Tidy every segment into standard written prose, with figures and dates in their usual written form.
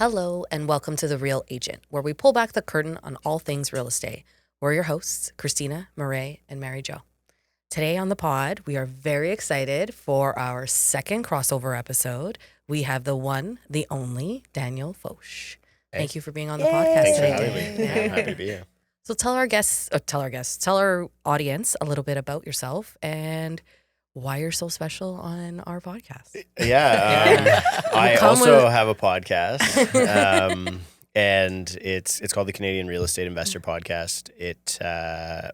Hello, and welcome to The Real Agent, where we pull back the curtain on all things real estate. We're your hosts, Christina, Murray, and Mary Jo. Today on the pod, we are very excited for our second crossover episode. We have the one, the only, Daniel Foch. Thank you for being on the podcast Thanks for today. having me. Yeah. I'm happy to be here. So tell our audience a little bit about yourself and why you're so special on our podcast. I also have a podcast, and it's called the Canadian Real Estate Investor Podcast.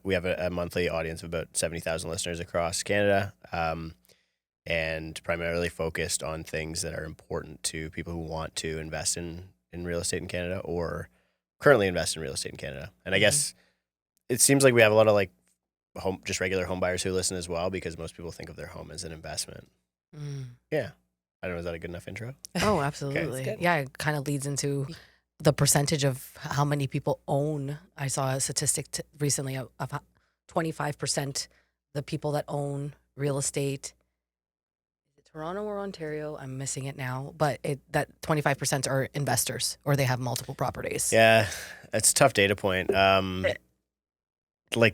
We have a monthly audience of about 70,000 listeners across Canada, and primarily focused on things that are important to people who want to invest in real estate in Canada or currently invest in real estate in Canada. And I guess it seems like we have a lot of just regular home buyers who listen as well, because most people think of their home as an investment. Yeah. I don't know, is that a good enough intro? Oh, absolutely. Okay, yeah, it kind of leads into the percentage of how many people own. I saw a statistic recently of 25% the people that own real estate. Is it Toronto or Ontario? I'm missing it now. But that 25% are investors, or they have multiple properties. Yeah, that's a tough data point.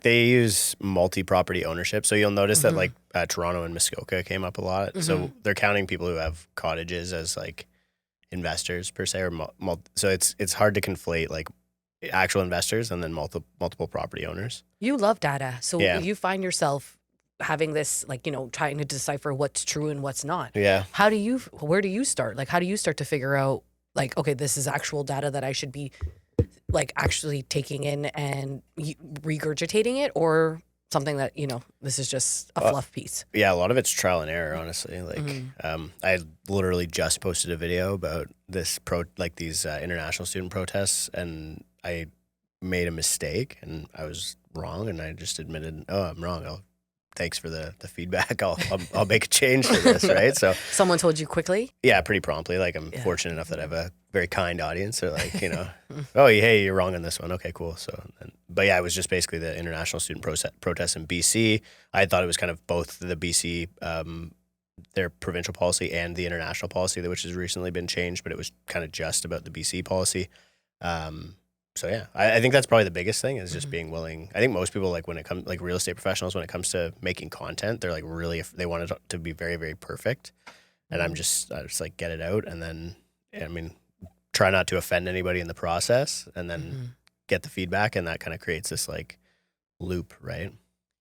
They use multi-property ownership. So you'll notice that Toronto and Muskoka came up a lot. So they're counting people who have cottages as investors per se, or so it's hard to conflate actual investors and then multiple property owners. You love data. So Yeah. you find yourself having this, trying to decipher what's true and what's not. Yeah. Where do you start? How do you start to figure out, okay, this is actual data that I should be actually taking in and regurgitating it, or something that, this is just a fluff piece? Yeah, a lot of it's trial and error, honestly. I literally just posted a video about this these international student protests, and I made a mistake and I was wrong, and I just admitted, oh, I'm wrong. Thanks for the feedback. I'll make a change to this, right? So someone told you quickly? Yeah, pretty promptly. I'm fortunate enough that I have a very kind audience. They're oh, hey, you're wrong on this one. Okay, cool. But yeah, it was just basically the international student protests in BC. I thought it was kind of both the BC, their provincial policy, and the international policy, which has recently been changed, but it was kind of just about the BC policy. So yeah, I think that's probably the biggest thing, is just being willing. I think most people, when it comes real estate professionals, when it comes to making content, they're really, they want it to be very, very perfect. And I just get it out, and then try not to offend anybody in the process, and then get the feedback, and that kind of creates this loop, right?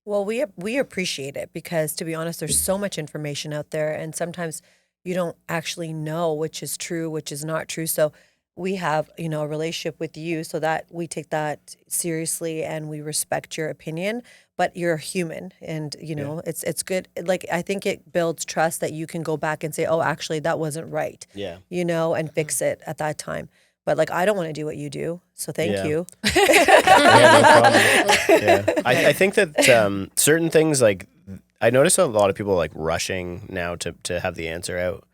Well, we appreciate it, because to be honest, there's so much information out there, and sometimes you don't actually know which is true, which is not true. So we have, a relationship with you, so that we take that seriously and we respect your opinion, but you're a human, and, it's good. I think it builds trust that you can go back and say, oh, actually that wasn't right. Yeah. And fix it at that time. But I don't want to do what you do. So thank you. Yeah, no problem. Yeah. I think that certain things, I notice a lot of people rushing now to have the answer out.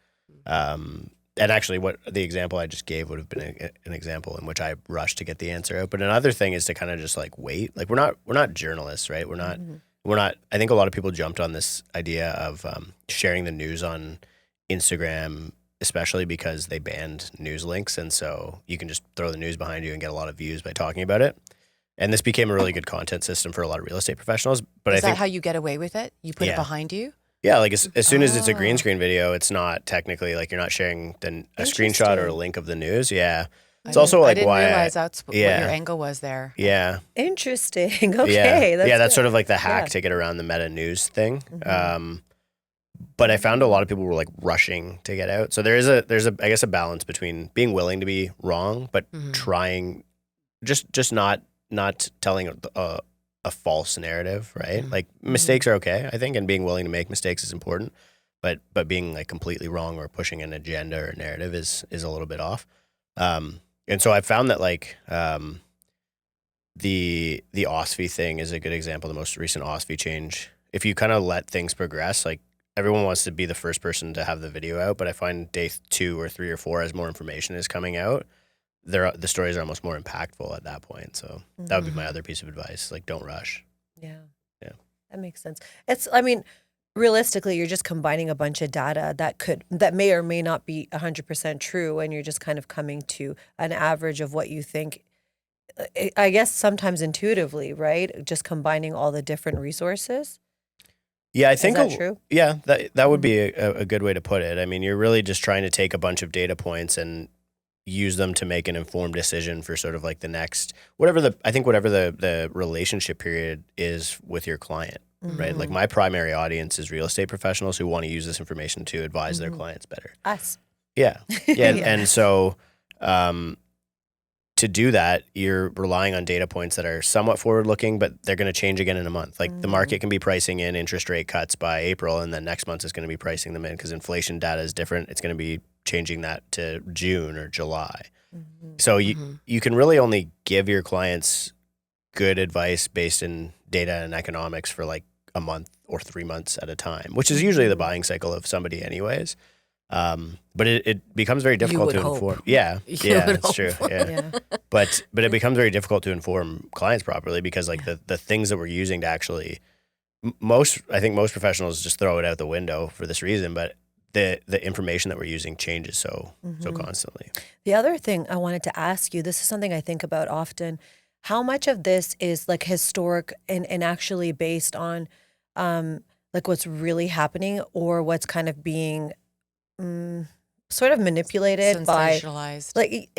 And actually, what the example I just gave would have been an example in which I rushed to get the answer out. But another thing is to kind of just wait. We're not journalists, right? We're not. I think a lot of people jumped on this idea of sharing the news on Instagram, especially because they banned news links, and so you can just throw the news behind you and get a lot of views by talking about it. And this became a really good content system for a lot of real estate professionals. But is that how you get away with it? You put it behind you? Yeah, as soon as it's a green screen video, it's not technically you're not sharing a screenshot or a link of the news. Yeah. It's also I didn't realize that's what your angle was there. Yeah. Interesting. Okay. Yeah. That's sort of the hack to get around the meta news thing. But I found a lot of people were rushing to get out. So there's a I guess a balance between being willing to be wrong, but trying just not telling a false narrative, right? Mistakes are okay, I think, and being willing to make mistakes is important, but being completely wrong or pushing an agenda or a narrative is a little bit off. And so I found that the OSFI thing is a good example, the most recent OSFI change. If you kind of let things progress, everyone wants to be the first person to have the video out, but I find day 2 or 3 or 4, as more information is coming out, the stories are almost more impactful at that point. So that would be my other piece of advice. Don't rush. Yeah. Yeah. That makes sense. realistically, you're just combining a bunch of data that may or may not be 100% true, and you're just kind of coming to an average of what you think. I guess sometimes intuitively, right? Just combining all the different resources. Yeah, I think. Is that true? Yeah, that would be a good way to put it. I mean, you're really just trying to take a bunch of data points and use them to make an informed decision for sort of like the next whatever the relationship period is with your client, right? Like my primary audience is real estate professionals who want to use this information to advise their clients better. Us. Yeah, yeah, and so. To do that, you're relying on data points that are somewhat forward-looking, but they're going to change again in a month. Like the market can be pricing in interest rate cuts by April, and then next month is going to be pricing them in because inflation data is different. It's going to be changing that to June or July. So you can really only give your clients good advice based in data and economics for like a month or 3 months at a time, which is usually the buying cycle of somebody anyways. But it becomes very difficult to inform. Yeah, that's true. Yeah. But it becomes very difficult to inform clients properly because like the things that we're using to actually I think most professionals just throw it out the window for this reason, but the information that we're using changes so constantly. The other thing I wanted to ask you, this is something I think about often. How much of this is like historic and actually based on like what's really happening or what's kind of being sort of manipulated by like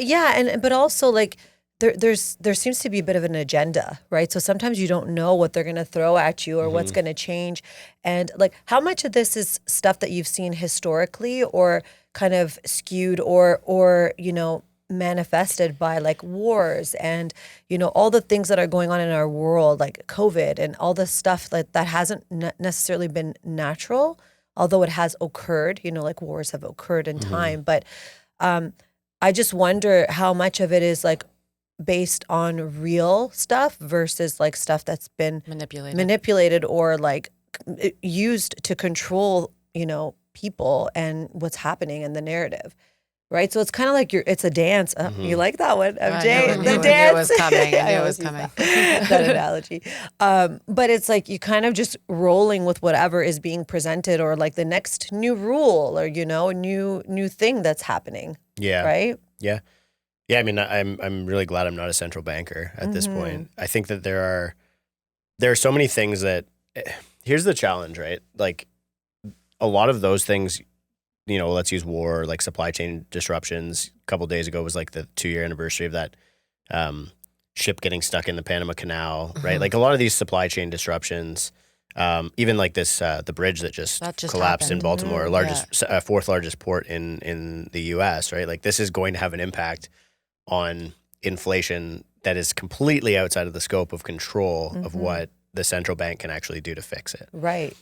but also like there seems to be a bit of an agenda, right? So sometimes you don't know what they're going to throw at you or what's going to change, and like how much of this is stuff that you've seen historically or kind of skewed or manifested by like wars and all the things that are going on in our world, like COVID and all the stuff that hasn't necessarily been natural, although it has occurred, like wars have occurred in time. But I just wonder how much of it is like based on real stuff versus like stuff that's been manipulated or like used to control, people and what's happening in the narrative. Right. So it's kind of like it's a dance. You like that one, MJ? The dance. I knew it was coming. I knew it was coming. That analogy. But it's like you kind of just rolling with whatever is being presented or like the next new rule or, new thing that's happening. Yeah. Right? Yeah. Yeah. I mean, I'm really glad I'm not a central banker at this point. I think that there are so many things that here's the challenge, right? Like a lot of those things, let's use war, like supply chain disruptions. A couple of days ago was like the 2-year anniversary of that ship getting stuck in the Panama Canal, right? Like a lot of these supply chain disruptions, even like this, the bridge that just collapsed in Baltimore, fourth largest port in the U.S., right? Like this is going to have an impact on inflation that is completely outside of the scope of control of what the central bank can actually do to fix it. Right.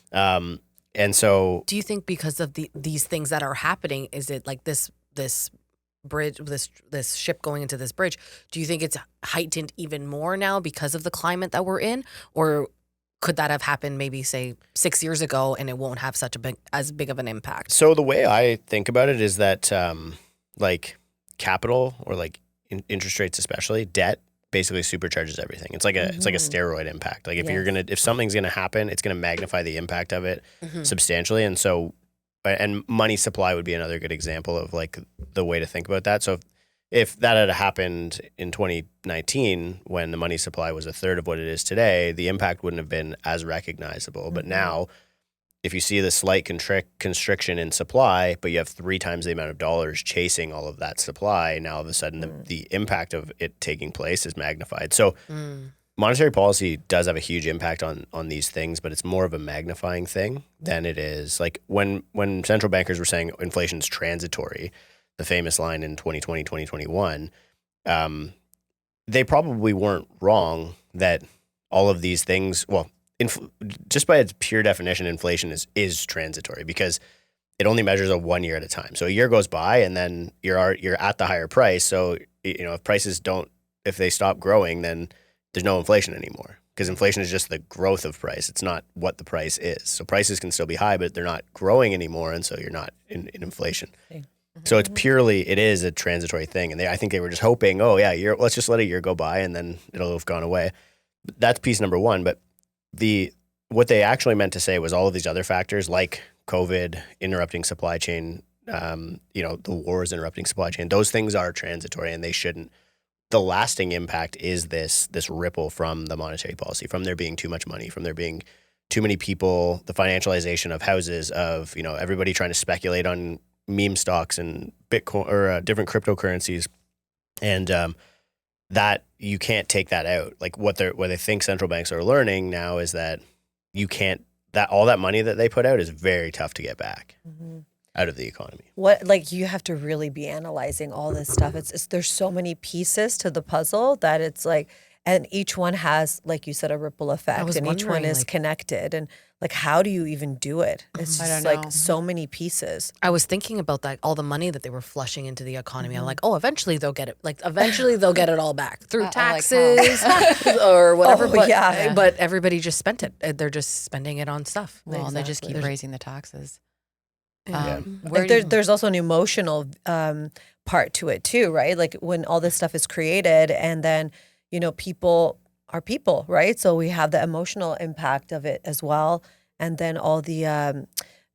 And so, do you think because of these things that are happening, is it like this bridge, this ship going into this bridge? Do you think it's heightened even more now because of the climate that we're in, or could that have happened maybe say 6 years ago and it won't have as big of an impact? So the way I think about it is that like capital or like interest rates, especially debt, basically supercharges everything. It's like a steroid impact. Like if something's gonna happen, it's gonna magnify the impact of it substantially. And so, and money supply would be another good example of like the way to think about that. So if that had happened in 2019 when the money supply was a third of what it is today, the impact wouldn't have been as recognizable. But now, if you see the slight constriction in supply, but you have 3 times the amount of dollars chasing all of that supply, now all of a sudden the impact of it taking place is magnified. So monetary policy does have a huge impact on these things, but it's more of a magnifying thing than it is. Like when central bankers were saying inflation's transitory, the famous line in 2020, 2021, they probably weren't wrong that all of these things, just by its pure definition, inflation is transitory because it only measures a 1 year at a time. So a year goes by and then you're at the higher price. So, if they stop growing, then there's no inflation anymore because inflation is just the growth of price. It's not what the price is. So prices can still be high, but they're not growing anymore. And so you're not in inflation. So it is a transitory thing. And I think they were just hoping, let's just let a year go by and then it'll have gone away. But that's piece number one. But the what they actually meant to say was all of these other factors like COVID interrupting supply chain, the wars interrupting supply chain, those things are transitory and they shouldn't. The lasting impact is this ripple from the monetary policy, from there being too much money, from there being too many people, the financialization of houses, of everybody trying to speculate on meme stocks and Bitcoin or different cryptocurrencies, and that you can't take that out. Like what they think central banks are learning now is that you can't, that all that money that they put out is very tough to get back out of the economy. You have to really be analyzing all this stuff. It's there's so many pieces to the puzzle that it's like, and each one has, like you said, a ripple effect, and each one is connected. And like, how do you even do it? It's just like so many pieces. I was thinking about that, all the money that they were flushing into the economy. I'm like, oh, eventually they'll get it. Like, eventually they'll get it all back through taxes or whatever. But everybody just spent it. They're just spending it on stuff. Well, and they just keep raising the taxes. There's also an emotional part to it too, right? Like when all this stuff is created, and then people are people, right? So we have the emotional impact of it as well, and then all the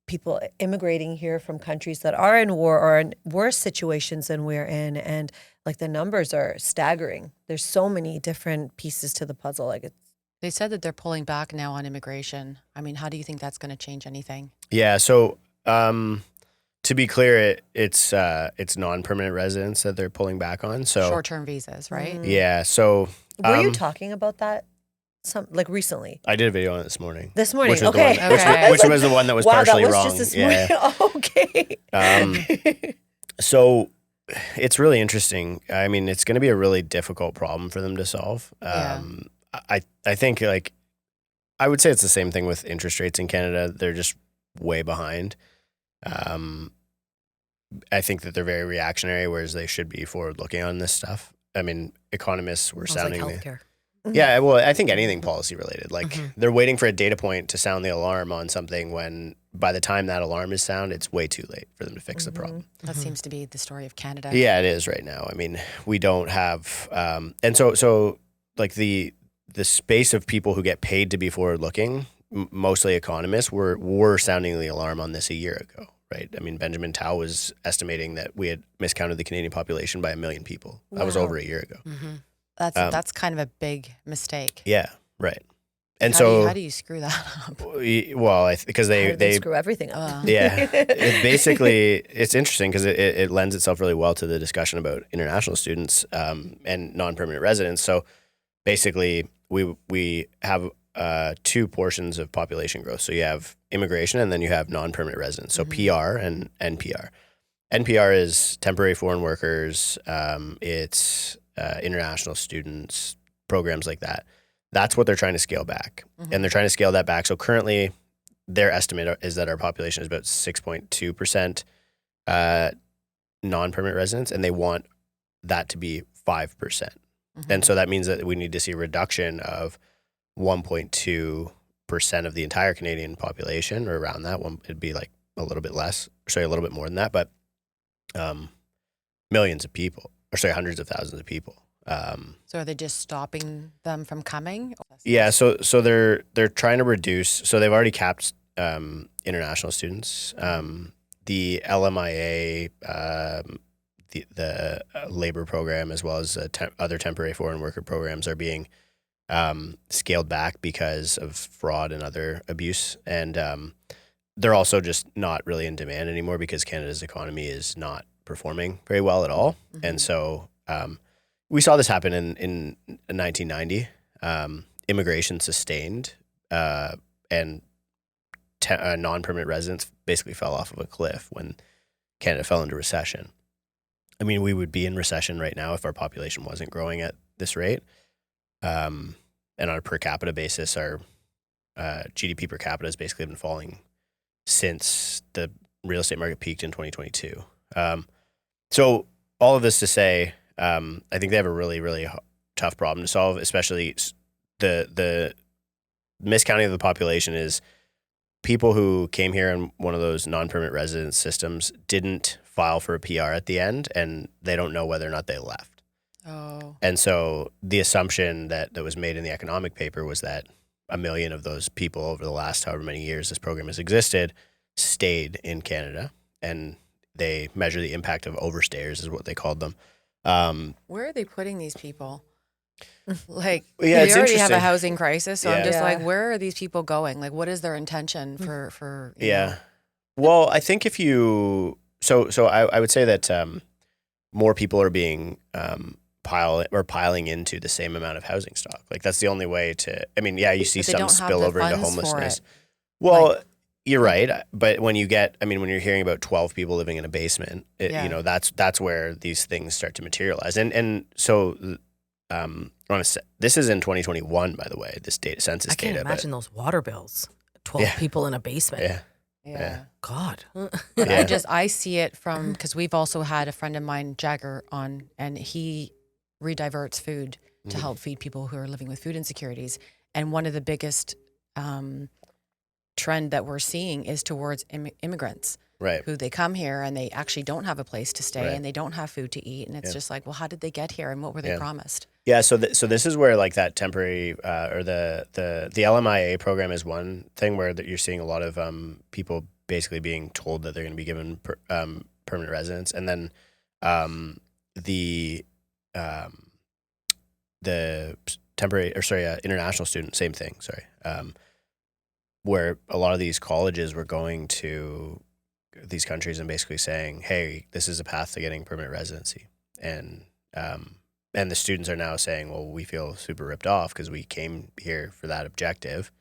people immigrating here from countries that are in war or in worse situations than we're in, and like the numbers are staggering. There's so many different pieces to the puzzle. Like they said that they're pulling back now on immigration. I mean, how do you think that's going to change anything? Yeah. So. To be clear, it's non-permanent residents that they're pulling back on. So short-term visas, right? Yeah. So were you talking about that recently? I did a video on it this morning. This morning, which was okay. Which was the one that was partially that was wrong. Just this morning. Okay. So it's really interesting. I mean, it's going to be a really difficult problem for them to solve. I think I would say it's the same thing with interest rates in Canada. They're just way behind. I think that they're very reactionary, whereas they should be forward-looking on this stuff. I mean, economists were sounding like healthcare. Yeah, well, I think anything policy related. Like they're waiting for a data point to sound the alarm on something when by the time that alarm is sound, it's way too late for them to fix the problem. That seems to be the story of Canada. Yeah, it is right now. I mean, we don't have, and so like the space of people who get paid to be forward-looking, mostly economists, were sounding the alarm on this a year ago, right? I mean, Benjamin Tao was estimating that we had miscounted the Canadian population by 1 million people. Wow. That was over a year ago. That's kind of a big mistake. Yeah, right. And how do you screw that up? Well, because they screw everything up. Yeah, it's interesting because it lends itself really well to the discussion about international students and non-permanent residents. So basically, we have two portions of population growth. So you have immigration and then you have non-permanent residents. So PR and NPR. NPR is temporary foreign workers. It's international students, programs like that. That's what they're trying to scale back. And they're trying to scale that back. So currently their estimate is that our population is about 6.2% non-permanent residents, and they want that to be 5%. And so that means that we need to see a reduction of 1.2% of the entire Canadian population, or around that one. It'd be like a little bit less, a little bit more than that, but millions of people, hundreds of thousands of people. So are they just stopping them from coming? Yeah, so they're trying to reduce. So they've already capped international students. The LMIA, the labor program, as well as other temporary foreign worker programs, are being scaled back because of fraud and other abuse. And they're also just not really in demand anymore because Canada's economy is not performing very well at all. And so we saw this happen in 1990. Immigration sustained, and non-permanent residents basically fell off of a cliff when Canada fell into recession. I mean, we would be in recession right now if our population wasn't growing at this rate. And on a per capita basis, our GDP per capita has basically been falling since the real estate market peaked in 2022. So all of this to say, I think they have a really, really tough problem to solve, especially the miscounting of the population is people who came here in one of those non-permanent residence systems didn't file for a PR at the end, and they don't know whether or not they left. Oh. And so the assumption that was made in the economic paper was that a million of those people over the last however many years this program has existed stayed in Canada, and they measure the impact of overstayers is what they called them. Where are they putting these people? Like, Yeah, we it's already have a interesting. housing crisis, so I'm just Yeah. like, where are these people going? Like, what is their intention for you Yeah. know? Well, I think if you I would say that more people are being piling into the same amount of housing stock. Like that's the only way to. I mean, yeah, you see But they some don't have the spillover into funds for homelessness. it. Well, Like- you're right, but when you get, I mean, when you're hearing about 12 people living in a basement, Yeah. you know, that's where these things start to materialize. And so, this is in 2021, by the way. This data, census I can't data. imagine those water bills. 12 Yeah. people in a basement. Yeah. Yeah. God. But Yeah. I see it from, because we've also had a friend of mine, Jagger, on, and he rediverts food to help feed people who are living with food insecurities. And one of the biggest trend that we're seeing is towards immigrants Right. who they come here and they actually don't have a place to stay Right. and they don't have food to eat. And it's Yeah. just like, well, how did they get here and what were they Yeah. promised? Yeah, so this is where like that temporary or the LMIA program is one thing where that you're seeing a lot of people basically being told that they're going to be given permanent residence, and then the temporary or international student, same thing. Sorry, where a lot of these colleges were going to these countries and basically saying, hey, this is a path to getting permanent residency, and the students are now saying, well, we feel super ripped off because we came here for that objective,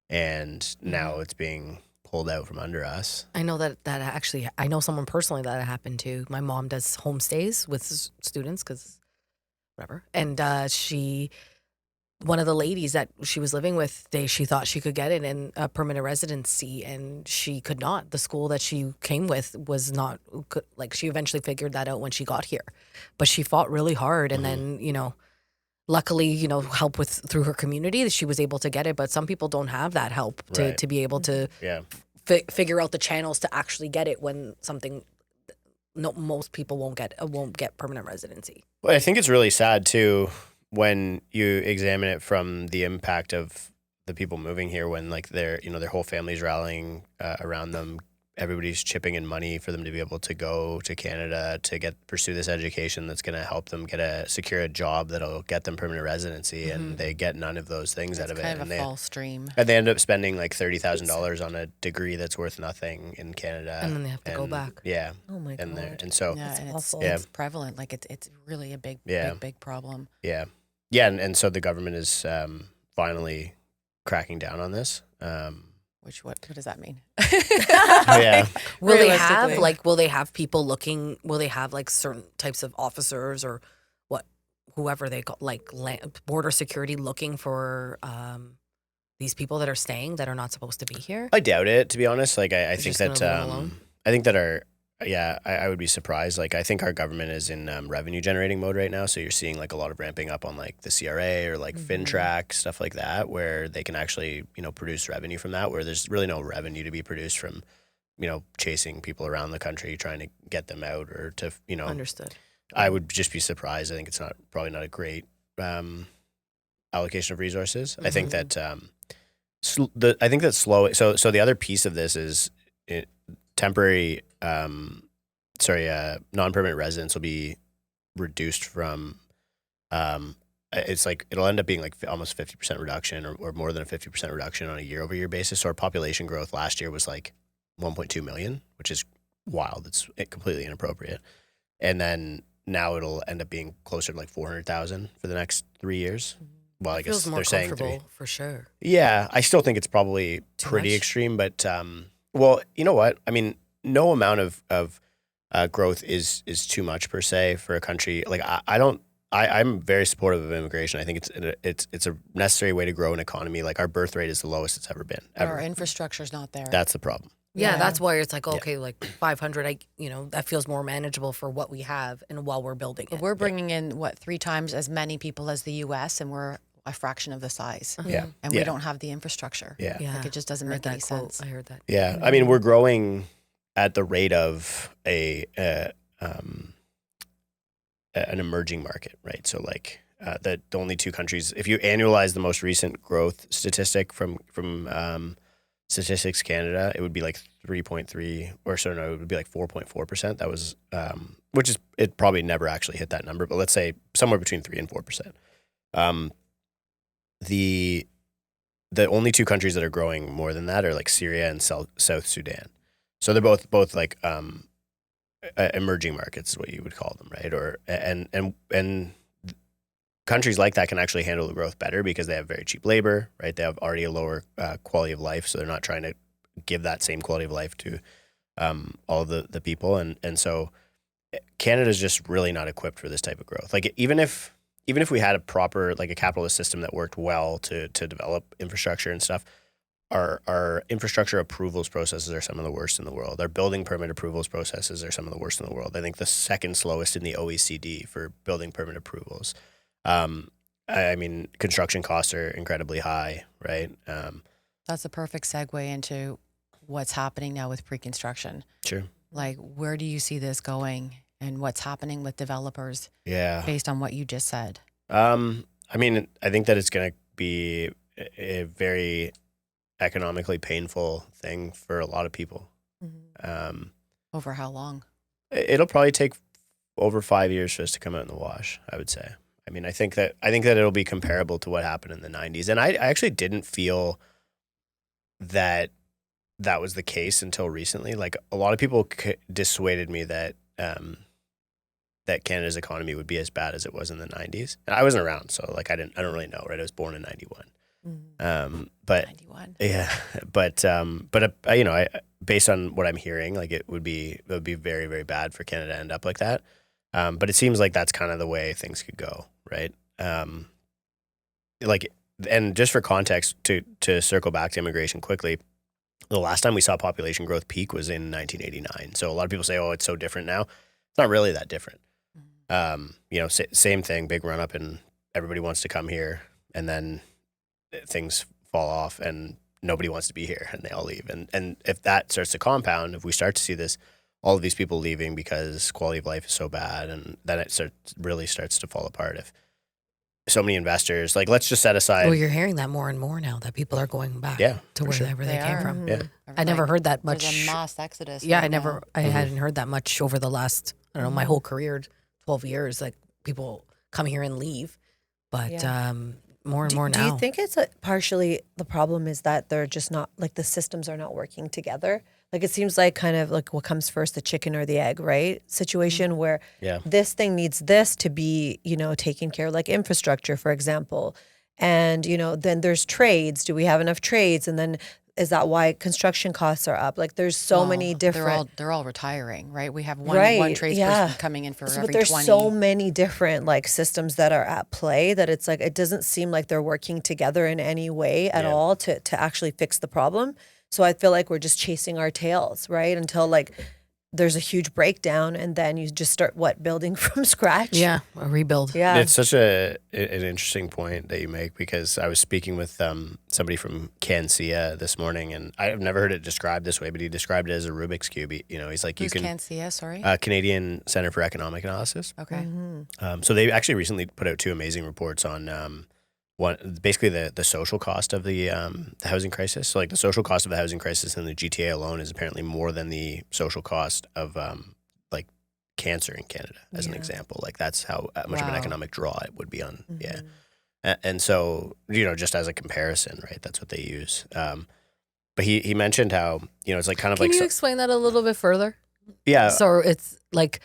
and now it's being pulled out from under us. I know that actually, I know someone personally that it happened to. My mom does homestays with students because whatever. And one of the ladies that she was living with, she thought she could get it in a permanent residency, and she could not. The school that she came with was not, like, she eventually figured that out when she got here. But she fought really hard, and then, luckily, help through her community, she was able to get it. But some people don't have that help Right. to be able to Yeah. figure out the channels to actually get it when most people won't get permanent residency. Well, I think it's really sad too when you examine it from the impact of the people moving here, when like their whole family's rallying around them. Everybody's chipping in money for them to be able to go to Canada to pursue this education that's going to help them secure a job that'll get them permanent residency, and they get none of those things out of it. Kind of and a false dream. And they end up spending like $30,000 on a degree that's worth nothing in Canada, And then they have to go back. Yeah. Oh my And God. so Yeah, and awful. Yeah. it's prevalent. Like it's really a big, Yeah. big problem. yeah, and so the government is finally cracking down on this. Which what does that mean? Yeah. Will they have people looking? Will they have like certain types of officers or whoever they call, like border security, looking for these people that are staying that are not supposed to be here? I doubt it, to be honest. Like I think just that gonna leave them alone? I think that I would be surprised. Like I think our government is in revenue generating mode right now, so you're seeing like a lot of ramping up on like the CRA or like FinTrack, stuff like that, where they can actually produce revenue from that, where there's really no revenue to be produced from chasing people around the country trying to get them out or to Understood. I would just be surprised. I think it's probably not a great allocation of resources. I think that So the other piece of this is temporary, non-permanent residents will be reduced from, it's like, it'll end up being like almost 50% reduction or more than a 50% reduction on a year-over-year basis. So our population growth last year was like 1.2 million, which is wild. It's completely inappropriate. And then now it'll end up being closer to like 400,000 for the next 3 years. Well, I guess Feels more they're saying comfortable for sure. Yeah, I still think it's probably pretty much? extreme, but well, you know what? I mean, no amount of growth is too much per se for a country. Like I'm very supportive of immigration. I think it's a necessary way to grow an economy. Like our birth rate is the lowest it's ever been. Our Ever. infrastructure's not there. That's the problem. Yeah, that's why it's like, okay, like 500, that feels more manageable for what we have and while we're building it. We're bringing in 3 times as many people as the U.S. and we're a fraction of the size. Yeah. And we don't have the infrastructure. Yeah. Yeah. Like it just doesn't I heard make any that quote. sense. I heard that. Yeah, I mean, we're growing at the rate of an emerging market, right? So like the only two countries, if you annualize the most recent growth statistic from Statistics Canada, it would be like 3.3, or so no, it would be like 4.4%. That was, which is, it probably never actually hit that number, but let's say somewhere between 3 and 4%. The only two countries that are growing more than that are like Syria and South Sudan. So they're both like emerging markets is what you would call them, right? Or and countries like that can actually handle the growth better because they have very cheap labor, right? They have already a lower quality of life, so they're not trying to give that same quality of life to all of the people, and so Canada's just really not equipped for this type of growth. Like even if we had a proper, like a capitalist system that worked well to develop infrastructure and stuff, our infrastructure approvals processes are some of the worst in the world. Our building permit approvals processes are some of the worst in the world. I think the second slowest in the OECD for building permit approvals. I mean, construction costs are incredibly high, right? That's a perfect segue into what's happening now with pre-construction. Sure. Like, where do you see this going, and what's happening with developers? Yeah. Based on what you just said. I mean, I think that it's going to be a very economically painful thing for a lot of people. Over how long? It'll probably take over 5 years for us to come out in the wash, I would say. I mean, I think that it'll be comparable to what happened in the 90s. And I actually didn't feel that was the case until recently. Like, a lot of people dissuaded me that that Canada's economy would be as bad as it was in the 90s. And I wasn't around, so like I don't really know, right? I was born in 91. But 91. Yeah, but you know, based on what I'm hearing, like it would be very, very bad for Canada to end up like that. But it seems like that's kind of the way things could go, right? Like, and just for context, to circle back to immigration quickly, the last time we saw population growth peak was in 1989. So a lot of people say, "Oh, it's so different now." It's not really that different. You know, same thing, big run up, and everybody wants to come here, and then things fall off, and nobody wants to be here, and they all leave. And if that starts to compound, if we start to see this, all of these people leaving because quality of life is so bad, and then it really starts to fall apart. If so many investors, like, let's just set aside. Well, you're hearing that more and more now, that people are going back to wherever they came from. Yeah. I never heard that much. There's a mass exodus. Yeah, right I hadn't heard that much over the last, I don't know, my whole career, 12 years, like people come here and leave. But more and more now. Do you think it's partially the problem is that they're just not, like, the systems are not working together? Like, it seems like kind of like what comes first, the chicken or the egg, right? Situation where this thing needs this to be, you know, taken care of, like infrastructure, for example. And, you know, then there's trades. Do we have enough trades? And then is that why construction costs are up? Like, there's so many different. They're all retiring, right? We have one tradesperson coming in for every 20. But there's so many different, like, systems that are at play that it's like, it doesn't seem like they're working together in any way at all to actually fix the problem. So I feel like we're just chasing our tails, right? Until, like, there's a huge breakdown, and then you just start building from scratch. Yeah, a rebuild. Yeah, it's such an interesting point that you make, because I was speaking with somebody from CanSIA this morning, and I've never heard it described this way, but he described it as a Rubik's cube. You know, he's like, Who's CanSIA? Sorry, Canadian Center for Economic Analysis. Okay. So they actually recently put out two amazing reports on basically the social cost of the housing crisis. So, like, the social cost of the housing crisis in the GTA alone is apparently more than the social cost of like cancer in Canada, as an example. Like, that's how much of an economic draw it would be on. And so, you know, just as a comparison, right? That's what they use. But he mentioned how, you know, it's like kind of Can like. you explain that a little bit further? Yeah. So it's like,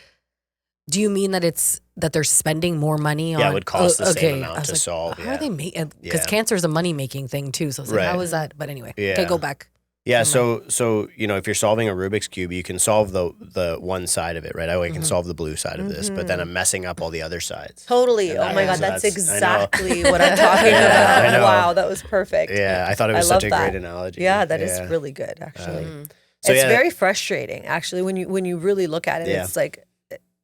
do you mean that it's that they're spending more money on? Yeah, it would cost the same amount to solve. How are they making? Because cancer is a money making thing too. So it's like, how is that? But anyway, okay, go back. Yeah, so you know, if you're solving a Rubik's Cube, you can solve the one side of it, right? I can solve the blue side of this, but then I'm messing up all the other sides. Totally. Oh my God, that's exactly what I'm talking about. I know. Wow, that was perfect. Yeah, I thought it was such a great analogy. Yeah, that is really good, actually. So it's very frustrating, actually, when you really look at it. It's like,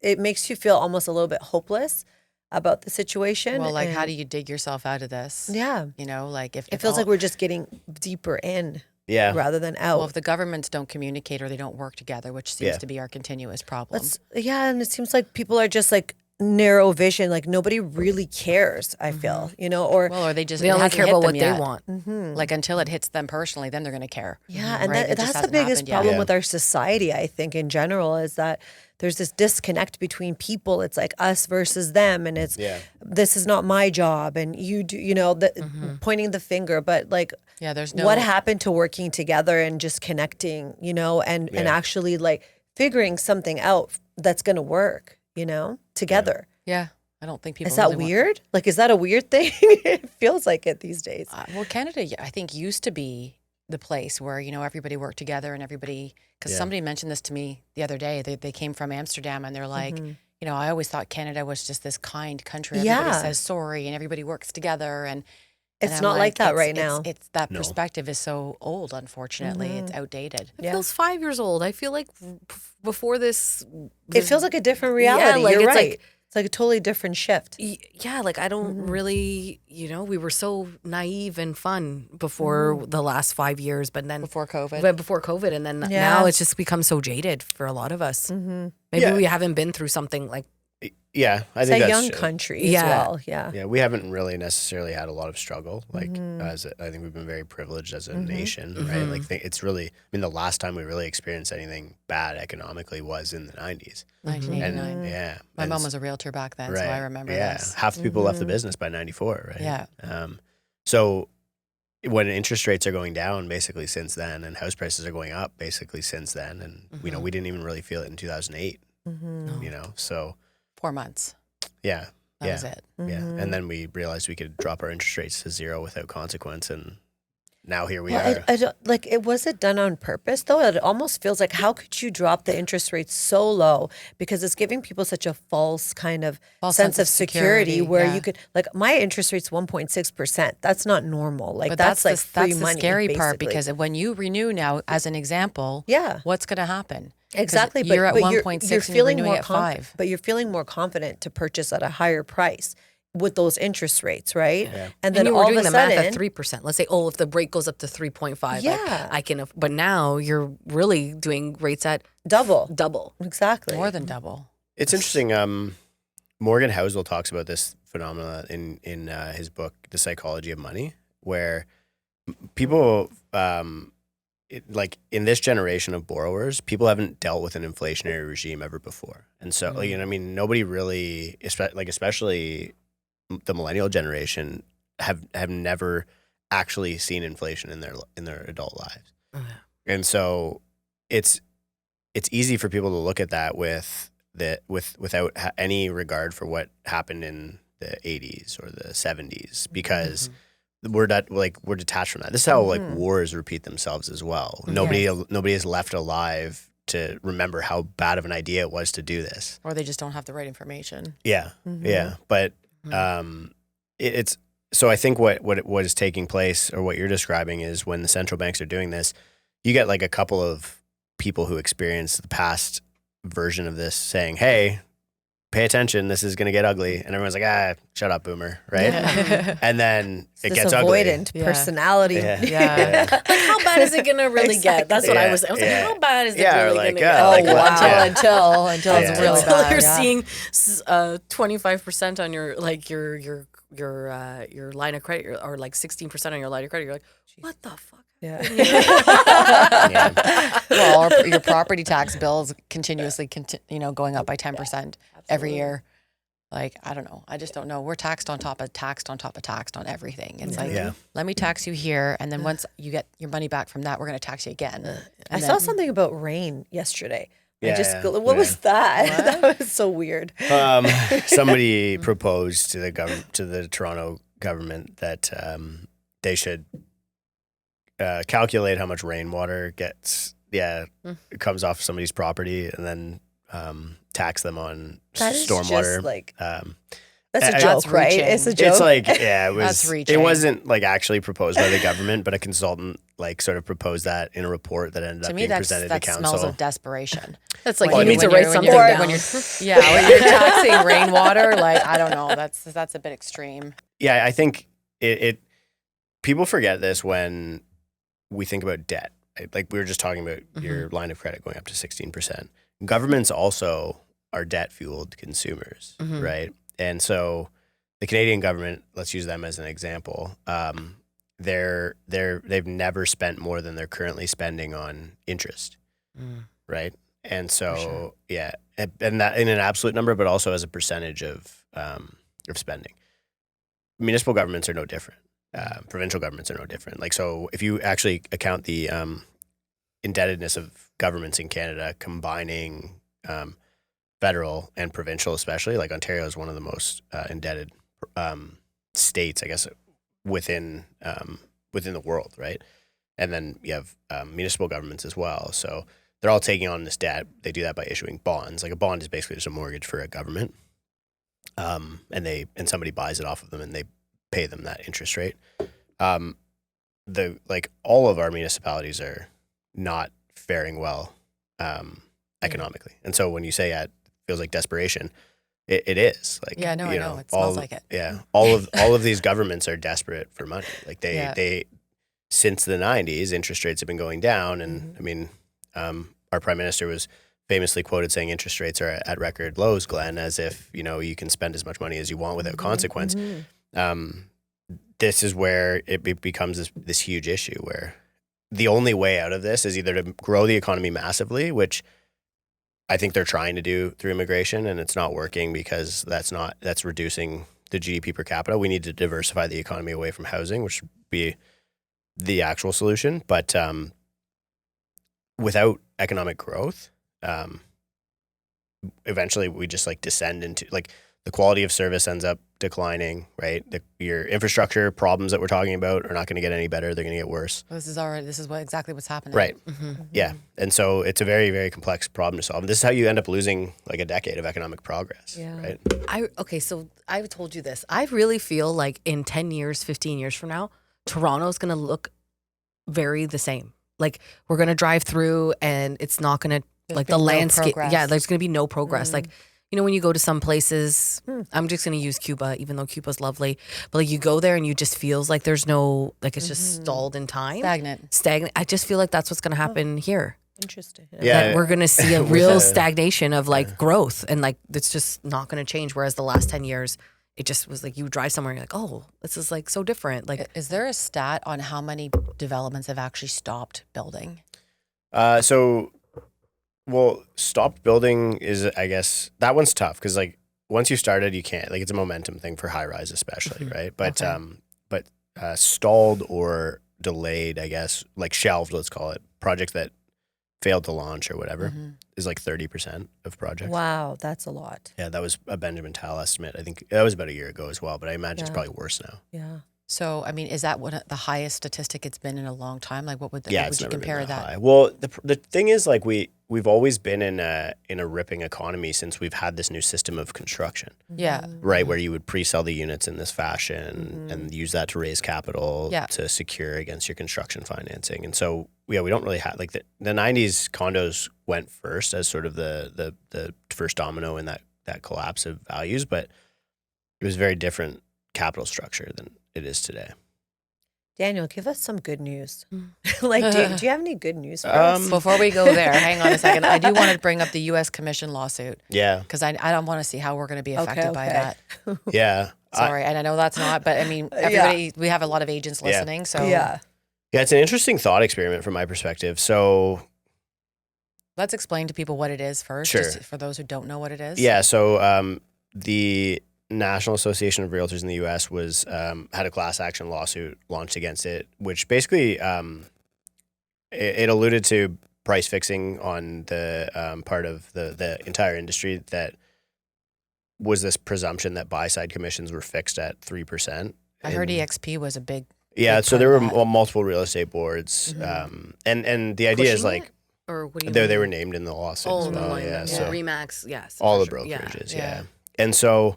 it makes you feel almost a little bit hopeless about the situation. Well, like, how do you dig yourself out of this? Yeah. You know, like, if it feels like we're just getting deeper in rather than out. Well, if the governments don't communicate or they don't work together, which seems to be our continuous problem. And it seems like people are just, like, narrow vision. Like nobody really cares, I feel, or Well, or they just They it only hasn't care hit about them what yet. they want. Like until it hits them personally, then they're going to care. yeah, and Right? It just that's the hasn't biggest happened yet. problem Yeah. with our society, I think, in general, is that there's this disconnect between people. It's like us versus them, and it's this is not my job, and you do, pointing the finger. But like, Yeah, there's no. what happened to working together and just connecting, and actually like figuring something out that's going to work, together. Yeah, I don't think people. Is that really want- weird? Like, is that a weird thing? It feels like it these days. Well, Canada, I think, used to be the place where everybody worked together and everybody. Because somebody mentioned this to me the other day. They came from Amsterdam and they're like, I always thought Canada was just this kind country. Everybody Yeah. says sorry and everybody works together and. It's I'm not like that right it's- now. It's that No. perspective is so old. Unfortunately, it's outdated. It feels 5 years old. I feel like before this, It feels like a different reality. like, You're it's right. like- It's like a totally different shift. yeah, like I don't really, we were so naive and fun before the last 5 years, but then Before COVID. before COVID, and then Yeah. now it's just become so jaded for a lot of us. Maybe we haven't been through something like Yeah, I It's think a that's young true. country as Yeah. well. Yeah. Yeah, we haven't really necessarily had a lot of struggle. Like, I think we've been very privileged as a nation, right? Like, it's really. I mean, the last time we really experienced anything bad economically was in the 90s. 1989. And yeah, My and mom s- was a realtor back then, so right. I remember Yeah, this. half the people left the business by 94, right? Yeah. So when interest rates are going down basically since then, and house prices are going up basically since then, and we didn't even really feel it in 2008. So 4 months. yeah, That was it. yeah, and then we realized we could drop our interest rates to zero without consequence, and now here we Well, are. I don't like it. Was it done on purpose though? It almost feels like how could you drop the interest rates so low, because it's giving people such a false kind of False sense of security where yeah. you could like my interest rate's 1.6%. That's not normal. Like But that's like free that's money. the scary part, basically. because when you renew now, as an example, Yeah. what's going to happen? 'Cause Exactly, you're at but 1.6 you're and you're feeling renewing more at 5. But you're feeling more confident to purchase at a higher price with those interest rates, right? Yeah. And then you were all doing of a the math sudden, at 3%. Let's say, if the rate goes up to 3.5, Yeah. I can. But now you're really doing rates at double, double. More than double. It's interesting. Morgan Housel talks about this phenomena in his book, The Psychology of Money, where people, like in this generation of borrowers, people haven't dealt with an inflationary regime ever before, and so nobody really, especially the millennial generation, have never actually seen inflation in their adult lives, and so it's easy for people to look at that without any regard for what happened in the 80s or the 70s, because we're detached from that. This is how like wars repeat themselves as well. Nobody is left alive to remember how bad of an idea it was to do this. Or they just don't have the right information. Yeah, yeah. But it's so I think what is taking place, or what you're describing, is when the central banks are doing this, you get like a couple of people who experience the past version of this saying, "Hey, pay attention, this is going to get ugly," and everyone's like, shut up, boomer, right? Yeah. And then it this gets avoidant Yeah. personality. Yeah. Like, how bad is it going to really get? That's what I was. I was like, Yeah. how bad is it Yeah, or really like, going to get? Oh, like, wow. Until Yeah. it's really Until bad. you're yeah. seeing 25% on your your line of credit, or like 16% on your line of credit, you're like, what the fuck? Yeah. Yeah. Well, or your property tax bills continuously, going up by 10% every year. Like, I don't know. I just don't know. We're taxed on top of taxed on top of taxed on everything. It's like, Yeah. let me tax you here, and then once you get your money back from that, we're going to tax you again. I And saw then- something about rain yesterday. Yeah, What was that? That was so weird. Somebody proposed to the Toronto government that they should calculate how much rainwater comes off somebody's property, and then tax them on That is stormwater. just like Um, that's a I- joke, That's right? reaching. It's a joke. It's like, yeah, it was. That's It reaching. wasn't like actually proposed by the government, but a consultant like sort of proposed that in a report that ended To up me, being that presented to smells council. of desperation. That's like, Well, you I need mean, to write something down. when you're taxing rainwater, like, I don't know. That's a bit extreme. Yeah, I think it people forget this when we think about debt. Right? Like we were just talking about your line of credit going up to 16%. Governments also are debt fueled consumers, right? And so the Canadian government, let's use them as an example. They've never spent more than they're currently spending on interest, right? And so yeah, and that in an absolute number, but also as a percentage of spending. Municipal governments are no different. Provincial governments are no different. Like, so if you actually account the indebtedness of governments in Canada, combining federal and provincial, especially, like Ontario is one of the most indebted states, I guess, within the world, right? And then you have municipal governments as well. So they're all taking on this debt. They do that by issuing bonds. Like, a bond is basically just a mortgage for a government, and somebody buys it off of them, and they pay them that interest rate. All of our municipalities are not faring well economically, and so when you say it feels like desperation, it is. Like, I know it smells like it. Yeah, all of these governments are desperate for money. Like, they since the 90s, interest rates have been going down, and I mean, our prime minister was famously quoted saying interest rates are at record lows, Glenn, as if, you can spend as much money as you want without consequence. This is where it becomes this huge issue, where the only way out of this is either to grow the economy massively, which I think they're trying to do through immigration, and it's not working because that's reducing the GDP per capita. We need to diversify the economy away from housing, which would be the actual solution. But without economic growth, eventually we just descend into the quality of service ends up declining, right? Your infrastructure problems that we're talking about are not going to get any better. They're going to get worse. This is exactly what's happening. Right. Yeah. And so it's a very, very complex problem to solve. And this is how you end up losing a decade of economic progress. Yeah. Right. So I've told you this. I really feel like in 10 years, 15 years from now, Toronto's going to look very the same. Like, we're going to drive through and it's not going to, the landscape. Yeah, there's going to be no progress. When you go to some places, I'm just going to use Cuba, even though Cuba's lovely, but you go there and you just feels like there's no, it's just stalled in time. Stagnant. I just feel like that's what's going to happen here. Interesting. Yeah. That we're going to see a real stagnation of growth, and it's just not going to change. Whereas the last 10 years, it just was you drive somewhere and you're like, oh, this is so different. Is there a stat on how many developments have actually stopped building? Well, stopped building is, I guess, that one's tough because once you started, you can't. It's a momentum thing for high rise, especially, right? But stalled or delayed, I guess, shelved, let's call it, projects that failed to launch or whatever is 30% of projects. Wow, that's a lot. Yeah, that was a Benjamin Tal estimate. I think that was about a year ago as well, but I imagine it's probably worse now. Yeah. So, I mean, is that the highest statistic it's been in a long time? What would you compare that? High. Well, the thing is, we've always been in a ripping economy since we've had this new system of construction. Yeah. Right, where you would pre-sell the units in this fashion and use that to raise capital to secure against your construction financing. And so, we don't really have the 90s condos went first as sort of the first domino in that collapse of values, but it was very different capital structure than it is today. Daniel, give us some good news. Do you have any good news for us? Before we go there, hang on a second. I do want to bring up the U.S. Commission lawsuit. Yeah. Because I don't want to see how we're going to be affected by that. Yeah. Sorry, and I know that's not, but I mean, everybody, we have a lot of agents listening, so. Yeah. Yeah, it's an interesting thought experiment from my perspective. So let's explain to people what it is first, just for those who don't know what it is. Yeah, so the National Association of Realtors in the U.S. had a class action lawsuit launched against it, which basically it alluded to price fixing on the part of the entire industry. That was this presumption that buy-side commissions were fixed at 3%. I heard EXP was a big. Yeah, so there were multiple real estate boards, and the idea is or what do you they were named in the lawsuit as well. Yeah, so Remax, yes, all the brokerages, yeah. And so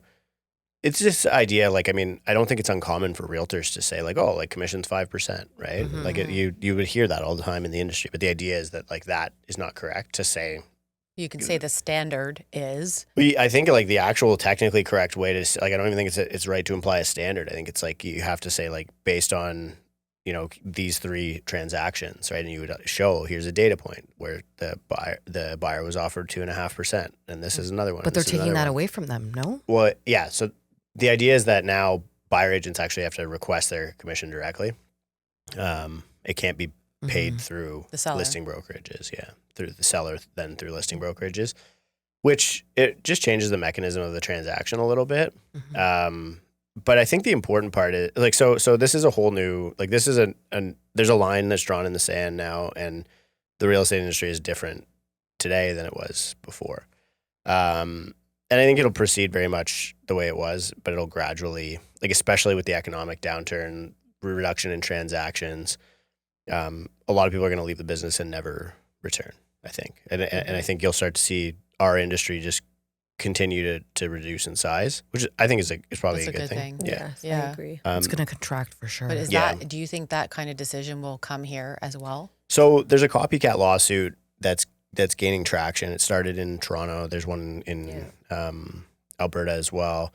it's this idea, I don't think it's uncommon for realtors to say commission's 5%, right? You would hear that all the time in the industry, but the idea is that that is not correct to say. You can say the standard is. I think the actual technically correct way to I don't even think it's right to imply a standard. I think it's you have to say based on these 3 transactions, right? And you would show, here's a data point where the buyer was offered 2.5%, and this is another one. But they're taking that away from them, no? Well, yeah. So the idea is that now buyer agents actually have to request their commission directly. It can't be paid through the listing brokerages, through the seller, then through listing brokerages, which it just changes the mechanism of the transaction a little bit. But I think the important part is like, so this is a whole new, like this is there's a line that's drawn in the sand now, and the real estate industry is different today than it was before. And I think it'll proceed very much the way it was, but it'll gradually, like especially with the economic downturn, reduction in transactions, a lot of people are going to leave the business and never return, I think. And I think you'll start to see our industry just continue to reduce in size, which I think is probably a good thing. Yes, I agree. It's going to contract for sure. But do you think that kind of decision will come here as well? So there's a copycat lawsuit that's gaining traction. It started in Toronto. There's one in Alberta as well,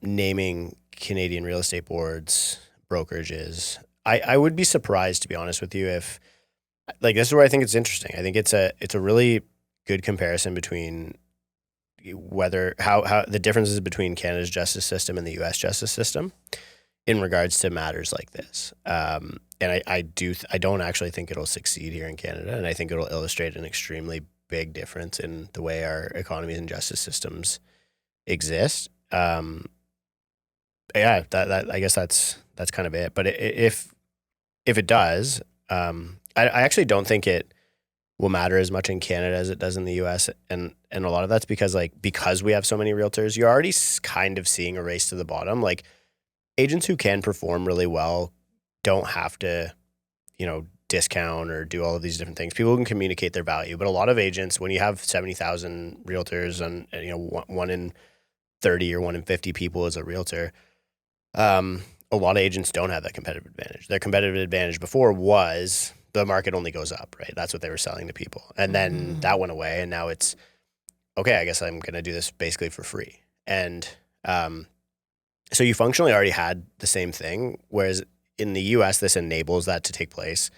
naming Canadian real estate boards, brokerages. I would be surprised, to be honest with you, if like this is where I think it's interesting. I think it's a really good comparison between how the differences between Canada's justice system and the U.S. justice system in regards to matters like this. And I don't actually think it'll succeed here in Canada, and I think it'll illustrate an extremely big difference in the way our economies and justice systems exist. That I guess that's kind of it. But if it does, I actually don't think it will matter as much in Canada as it does in the U.S. And a lot of that's because we have so many realtors, you're already kind of seeing a race to the bottom. Like agents who can perform really well don't have to, discount or do all of these different things. People can communicate their value, but a lot of agents, when you have 70,000 realtors and 1 in 30 or 1 in 50 people is a realtor, a lot of agents don't have that competitive advantage. Their competitive advantage before was the market only goes up, right? That's what they were selling to people. And then that went away, and now it's, okay, I guess I'm going to do this basically for free. And so you functionally already had the same thing, whereas in the U.S., this enables that to take place.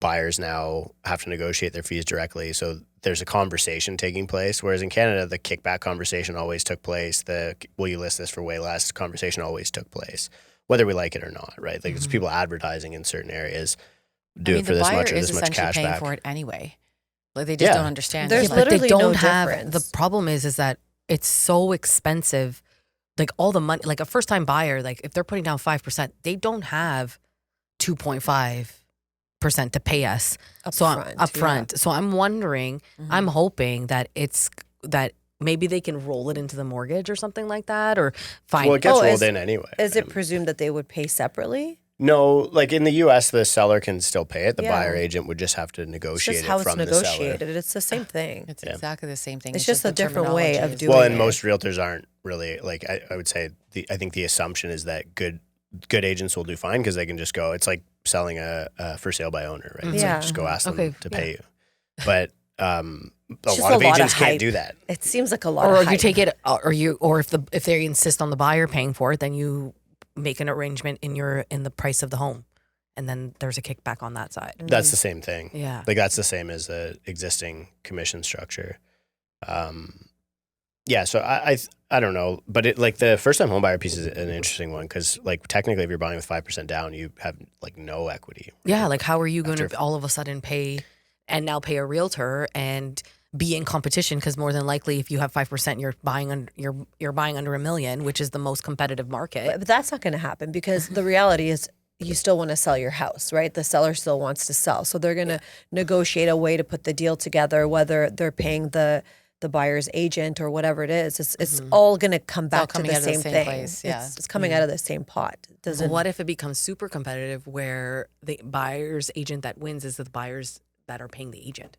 Buyers now have to negotiate their fees directly, so there's a conversation taking place, whereas in Canada, the kickback conversation always took place. The will you list this for way less conversation always took place, whether we like it or not, right? Like it's people advertising in certain areas. Do it for this much or this much cash paying back. for it anyway. Like they just don't understand. There's but literally they don't no have difference. the problem is that it's so expensive. Like all the money, like a first time buyer, like if they're putting down 5%, they don't have 2.5% to pay us up front. Yeah. So I'm wondering, I'm hoping that that maybe they can roll it into the mortgage or something like that, or find. Well, it gets rolled in anyway. Is it presumed that they would pay separately? No, like in the U.S., the seller can still pay it. The buyer agent would just have to negotiate it from the seller. It's just how it's negotiated. It's the same thing. It's exactly the same thing. It's just a different way of doing it. Well, and most realtors aren't really, like, I would say, I think the assumption is that good agents will do fine because they can just go, it's like selling a for sale by owner, right? It's like just go ask them to pay you. But a lot of agents can't do that. It seems like a lot or of hype. you take it, or if they insist on the buyer paying for it, then you make an arrangement in the price of the home, and then there's a kickback on that side. That's the same thing. Yeah, like that's the same as the existing commission structure. So I don't know, but it like the first time home buyer piece is an interesting one because like technically if you're buying with 5% down, you have like no equity. Right? Yeah, like how are you going to all of a sudden pay a realtor and be in competition? Because more than likely, if you have 5%, you're buying under $1 million, which is the most competitive market. But that's not going to happen because the reality is you still want to sell your house, right? The seller still wants to sell, so they're going to negotiate a way to put the deal together, whether they're paying the buyer's agent or whatever it is. It's all going to come back to the same thing. Place, yeah. It's coming out of the same pot. What if it becomes super competitive where the buyer's agent that wins is the buyers that are paying the agent?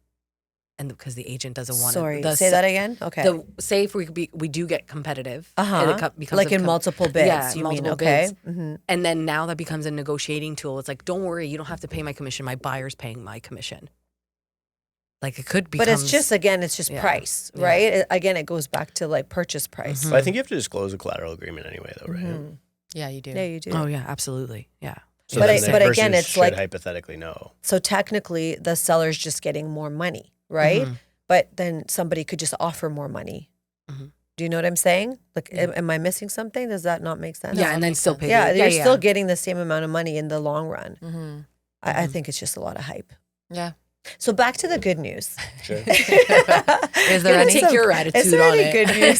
And because the agent doesn't want to say that again. Okay. Say if we do get competitive, and it becomes like in multiple bids. Yeah, you multiple mean okay? Bids. And then now that becomes a negotiating tool. It's like, don't worry, you don't have to pay my commission. My buyer's paying my commission. Like it could be, but it's just price, right? Again, it goes back to like purchase price. But I think you have to disclose a collateral agreement anyway, though, right? Yeah, you do. Yeah, you do. Oh yeah, absolutely. Yeah. So But then the but person again, it's should like, hypothetically know. so technically the seller's just getting more money, right? But then somebody could just offer more money. Do you know what I'm saying? Like, am I missing something? Does that not make sense? Yeah, and then still pay. Yeah, you're still getting the same amount of money in the long run. I think it's just a lot of hype. Yeah. So back to the good news. Sure. Is there any? Take your attitude Is there on any it. good news?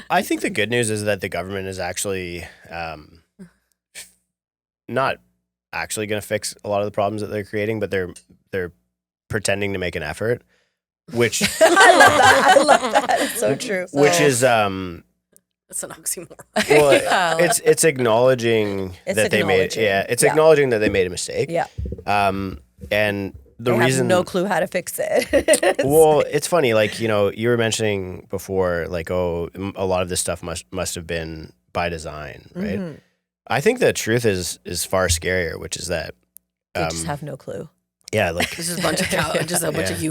I think the good news is that the government is actually not actually going to fix a lot of the problems that they're creating, but they're pretending to make an effort, which I love that. It's so true. which is That's an oxymoron. well, it's acknowledging It's that they made acknowledging. it's Yeah. acknowledging that they made a mistake. Yeah. And the They reason have no clue how to fix it. well, it's funny, like, you know, you were mentioning before, like, oh, a lot of this stuff must have been by design, right? I think the truth is far scarier, which is that They just have no clue. yeah, like This is a bunch of bunch of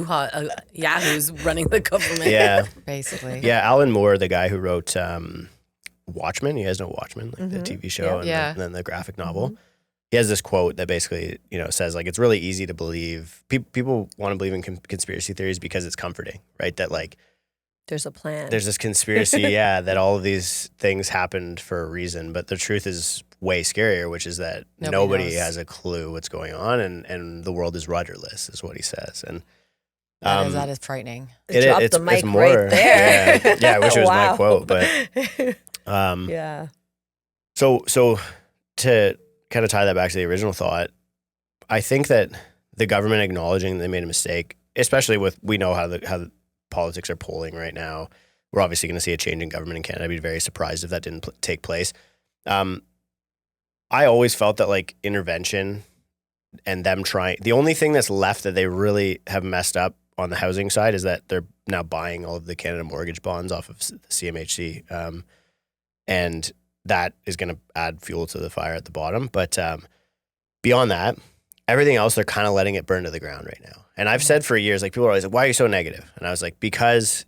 yahoos running the government. yeah, Basically. yeah. Alan Moore, the guy who wrote Watchmen, you guys know Watchmen, like the TV show Yeah. and then the graphic novel. He has this quote that basically, you know, says like it's really easy to believe. People want to believe in conspiracy theories because it's comforting, right? That like There's a plan. there's this conspiracy, that all of these things happened for a reason, but the truth is way scarier, which is that nobody knows. has a clue what's going on, and the world is rudderless, is what he says, and that is frightening. Drop the mic right there. Yeah, I wish it was my Wow. quote, but yeah. So to kind of tie that back to the original thought, I think that the government acknowledging they made a mistake, especially we know how the politics are polling right now. We're obviously going to see a change in government in Canada. I'd be very surprised if that didn't take place. I always felt that like intervention and them trying, the only thing that's left that they really have messed up on the housing side is that they're now buying all of the Canada mortgage bonds off of the CMHC. And that is going to add fuel to the fire at the bottom. But beyond that, everything else, they're kind of letting it burn to the ground right now. And I've said for years, like, people are always like, why are you so negative? And I was like, because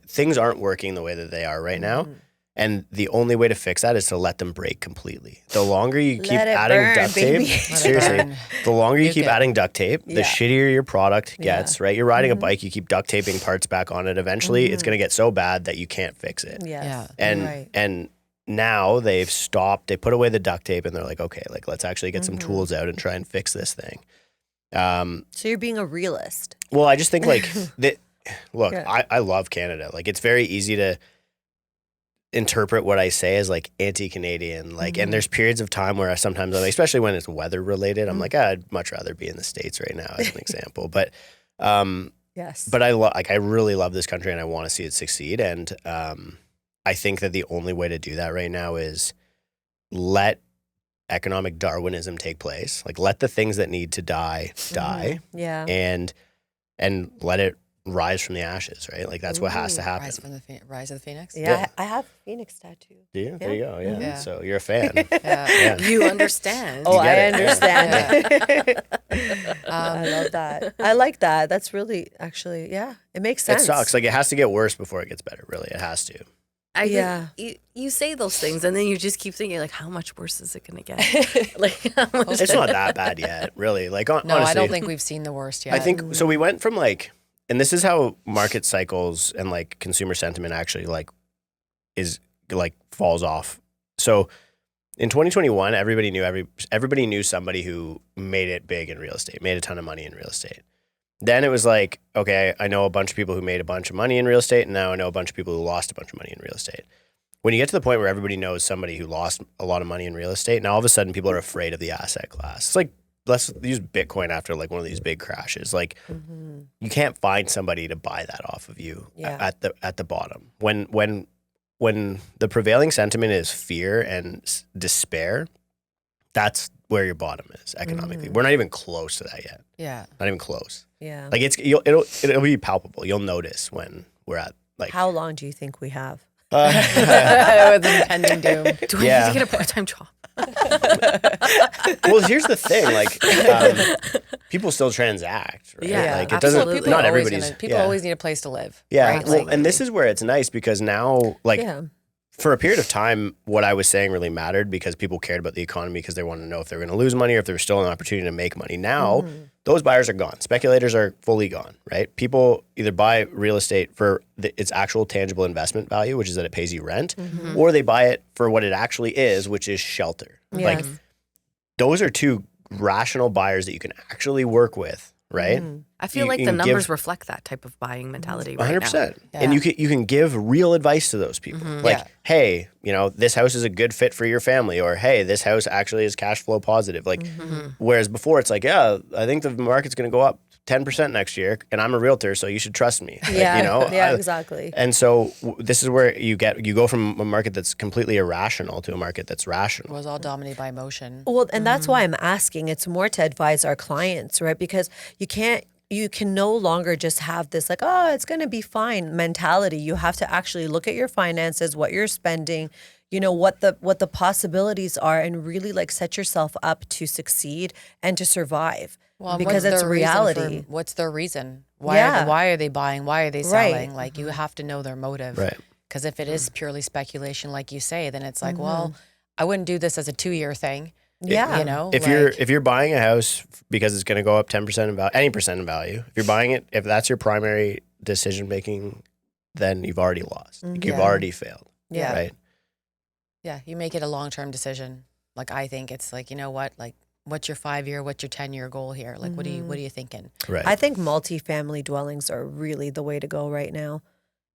things aren't working the way that they are right now. And the only way to fix that is to let them break completely. The longer you keep adding duct tape, seriously, the longer you keep adding duct tape, the shittier your product gets, right? You're riding a bike, you keep duct taping parts back on it. Eventually, it's going to get so bad that you can't fix it. Yes. And now they've stopped, they put away the duct tape and they're like, okay, like let's actually get some tools out and try and fix this thing. So you're being a realist. Well, I just think like, look, I love Canada. Like it's very easy to interpret what I say as like anti-Canadian, like, and there's periods of time where sometimes, especially when it's weather related, I'm like, I'd much rather be in the States right now as an example. But, yes, but I really love this country and I want to see it succeed. And, I think that the only way to do that right now is let economic Darwinism take place. Like let the things that need to die. Yeah. And let it rise from the ashes, right? Like that's what has to happen. Rise of the Phoenix? Yeah. I have Phoenix tattoo. Do you? There you go. Yeah. Yeah. So you're a fan. Yeah. You understand. Oh, You get I it, understand. I love that. I like that. That's really, actually, it makes sense. It sucks. Like it has to get worse before it gets better. Really, it has to. I think you say those things and then you just keep thinking like, how much worse is it going to get? Like, how much It's not that bad yet, really. Like No, honestly, I don't think we've seen the worst yet. I think so. We went from like, and this is how market cycles and like consumer sentiment actually like is like falls off. So in 2021, everybody knew somebody who made it big in real estate, made a ton of money in real estate. Then it was like, okay, I know a bunch of people who made a bunch of money in real estate, and now I know a bunch of people who lost a bunch of money in real estate. When you get to the point where everybody knows somebody who lost a lot of money in real estate, now all of a sudden people are afraid of the asset class. It's like, let's use Bitcoin after like one of these big crashes. Like you can't find somebody to buy that off of you at the bottom. When the prevailing sentiment is fear and despair, that's where your bottom is economically. We're not even close to that yet. Yeah. Not even close. Yeah. Like it'll be palpable. You'll notice when we're at like. How long do you think we have? With impending doom. Do I need to get a part-time job? Well, here's the thing. Like, people still transact, right? Yeah, like it absolutely. doesn't. Not everybody's. People always need a place to live. Yeah. Right? Well, Like, and this is where it's nice because now, like, for a period of time, what I was saying really mattered because people cared about the economy because they wanted to know if they were going to lose money or if there was still an opportunity to make money. Now, those buyers are gone. Speculators are fully gone, right? People either buy real estate for its actual tangible investment value, which is that it pays you rent, or they buy it for what it actually is, which is shelter. Yes. Like, those are two rational buyers that you can actually work with, right? I feel like the numbers reflect that type of buying mentality right 100%. now. Yeah. And you can give real advice to those people. Like, Yeah. hey, this house is a good fit for your family, or hey, this house actually is cash flow positive. Like, whereas before it's like, yeah, I think the market's going to go up 10% next year, and I'm a realtor, so you should trust me. Yeah, yeah, exactly. And so this is where you go from a market that's completely irrational to a market that's It rational. was all dominated by emotion. Well, and that's why I'm asking. It's more to advise our clients, right? Because you can no longer just have this like, oh, it's going to be fine mentality. You have to actually look at your finances, what you're spending, what the possibilities are, and really like set yourself up to succeed and to survive. Well, because it's reality. What's their reason? Why are they buying? Why are they selling? Right. Like, you have to know their motive. Right. Because if it is purely speculation, like you say, then it's like, well, I wouldn't do this as a 2-year thing. Yeah. If you're buying a house because it's going to go up 10% in value, any percent in value, if you're buying it, if that's your primary decision making, then you've already lost. Like, you've already failed. Yeah. Right. Yeah, you make it a long-term decision. Like, I think it's like, you know what? Like, what's your 5-year, what's your 10-year goal here? Like, what are you thinking? Right. I think multifamily dwellings are really the way to go right now.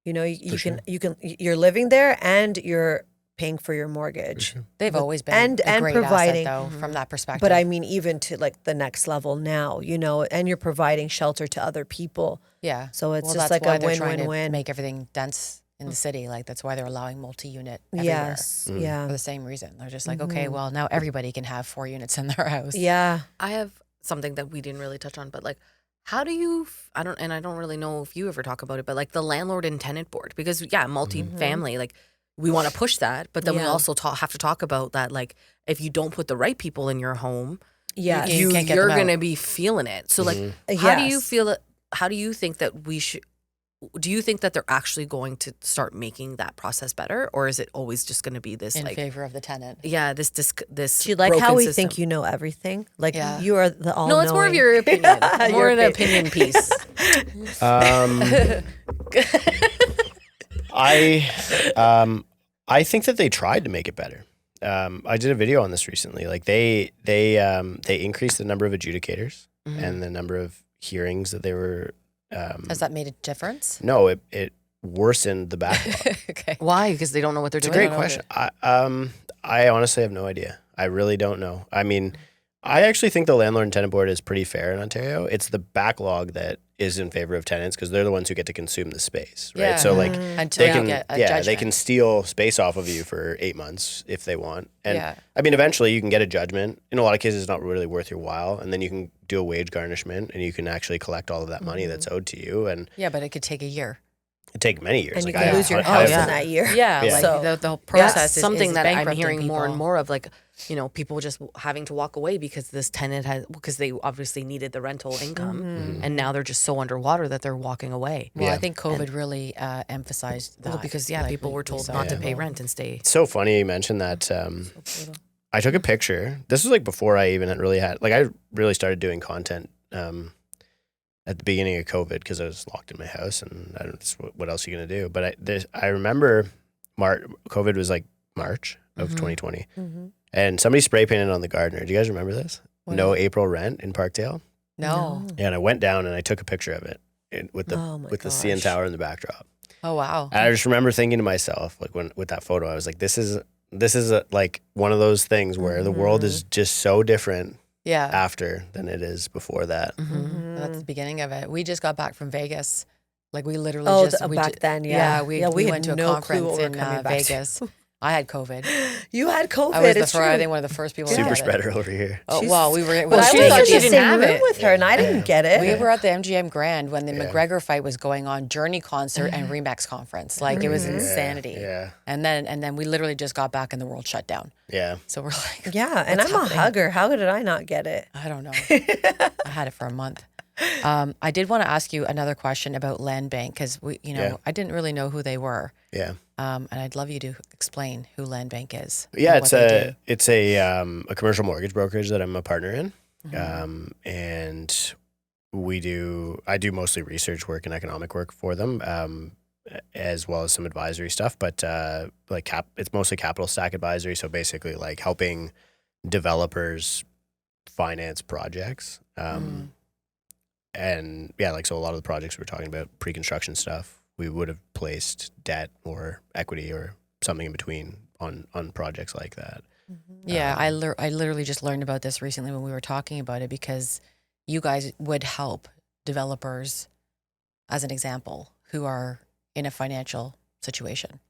You're living there and you're paying for your mortgage. They've always been a great providing, asset, though, from that perspective. But I mean, even to like the next level now, and you're providing shelter to other people. yeah. So it's just that's like why a they're trying to win-win-win. make everything dense in the city. Like, that's why they're allowing multi-unit everywhere. Yes. Yeah. For the same reason. They're just like, okay, well, now everybody can have 4 units in their house. Yeah. I have something that we didn't really touch on, but like, how do you, I don't really know if you ever talk about it, but like the landlord and tenant board, because multi-family, like we want to push that, but then we also have to talk about that. Like, if you don't put the right people in your home, Yeah. You can't get you're them out. going to be feeling it. So like, how do you feel it? How do you think that do you think that they're actually going to start making that process better, or is it always just going to be this In like favor of the tenant. this Do you like how broken we system? think you know everything? Like Yeah. you are the all. No, it's more of your opinion. Your More an opinion. opinion piece. I think that they tried to make it better. I did a video on this recently. Like, they increased the number of adjudicators and the number of hearings that they were. Has that made a difference? No, it worsened the backlog. Okay. Why? Because they don't know what they're It's a doing. great question. I honestly have no idea. I really don't know. I mean, I actually think the landlord and tenant board is pretty fair in Ontario. It's the backlog that is in favor of tenants because they're the ones who get to consume the space, right? Yeah. So like Until they you can, get a they judgment. can steal space off of you for 8 months if they want. And Yeah. I mean, eventually you can get a judgment. In a lot of cases, it's not really worth your while, and then you can do a wage garnishment, and you can actually collect all of that money that's owed to you, and Yeah, but it could take a year. it take many years. And you Like, can I- lose your I- house I- in that year. Yeah, Yeah. like So- the whole process That's is something that I'm bankrupting hearing more and people. more of, like, people just having to walk away because this tenant because they obviously needed the rental income, and now they're just so underwater that they're walking away. Well, Yeah. I think COVID really emphasized that. Well, because Like, people were told saw not to it. pay rent and stay. It's so funny you mentioned that. I took a picture. This was like before I even had really had, like, I really started doing content at the beginning of COVID because I was locked in my house and I don't know what else are you going to do. But I remember COVID was like March of 2020 and somebody spray painted on the gardener. Do you guys remember this? What? No April rent in Parkdale. No. Yeah, and I went down and I took a picture of it with the Oh my the CN gosh. Tower in the backdrop. Oh, wow. And I just remember thinking to myself, like with that photo, I was like, this is like one of those things where the world is just so different Yeah. after than it is before that. That's the beginning of it. We just got back from Vegas. Like, we literally Oh, just back then, yeah. we Yeah, we had went to a no clue conference what we were in coming back to. Vegas. I had COVID. You had COVID. I was it's I true. think one of the first people. to Super get it. spreader over here. Oh, She's- well, we were. But well, I she was thought in she the didn't same have room it. with her, and I didn't get it. We were at the MGM Grand when the Yeah. McGregor fight was going on, Journey concert and Remax conference. Like, it was insanity. Yeah. And then we literally just got back and the world shut down. Yeah. So we're like, Yeah, and I'm What's a happening? hugger. How did I not get it? I don't know. I had it for a month. I did want to ask you another question about Land Bank because I didn't really know who they were. Yeah. And I'd love you to explain who Land Bank is. Yeah, and what they do. it's a commercial mortgage brokerage that I'm a partner in, Mm-hmm. and I do mostly research work and economic work for them, as well as some advisory stuff. But it's mostly capital stack advisory. So basically, like helping developers finance projects. And yeah, like so a lot of the projects we're talking about, pre-construction stuff, we would have placed debt or equity or something in between on projects like that. Yeah, I literally just learned about this recently when we were talking about it, because you guys would help developers, as an example, who are in a financial situation.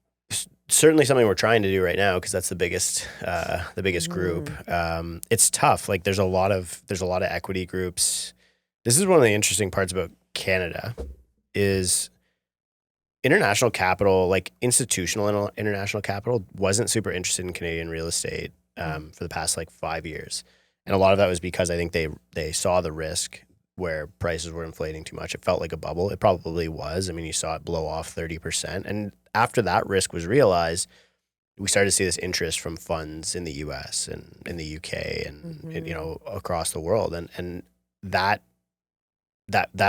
Certainly something we're trying to do right now, because that's the biggest group. It's tough. Like there's a lot of equity groups. This is one of the interesting parts about Canada is international capital, like institutional international capital, wasn't super interested in Canadian real estate for the past like 5 years. And a lot of that was because I think they saw the risk where prices were inflating too much. It felt like a bubble. It probably was. I mean, you saw it blow off 30%. And after that risk was realized, we started to see this interest from funds in the US and in the UK and you know, across the world. And that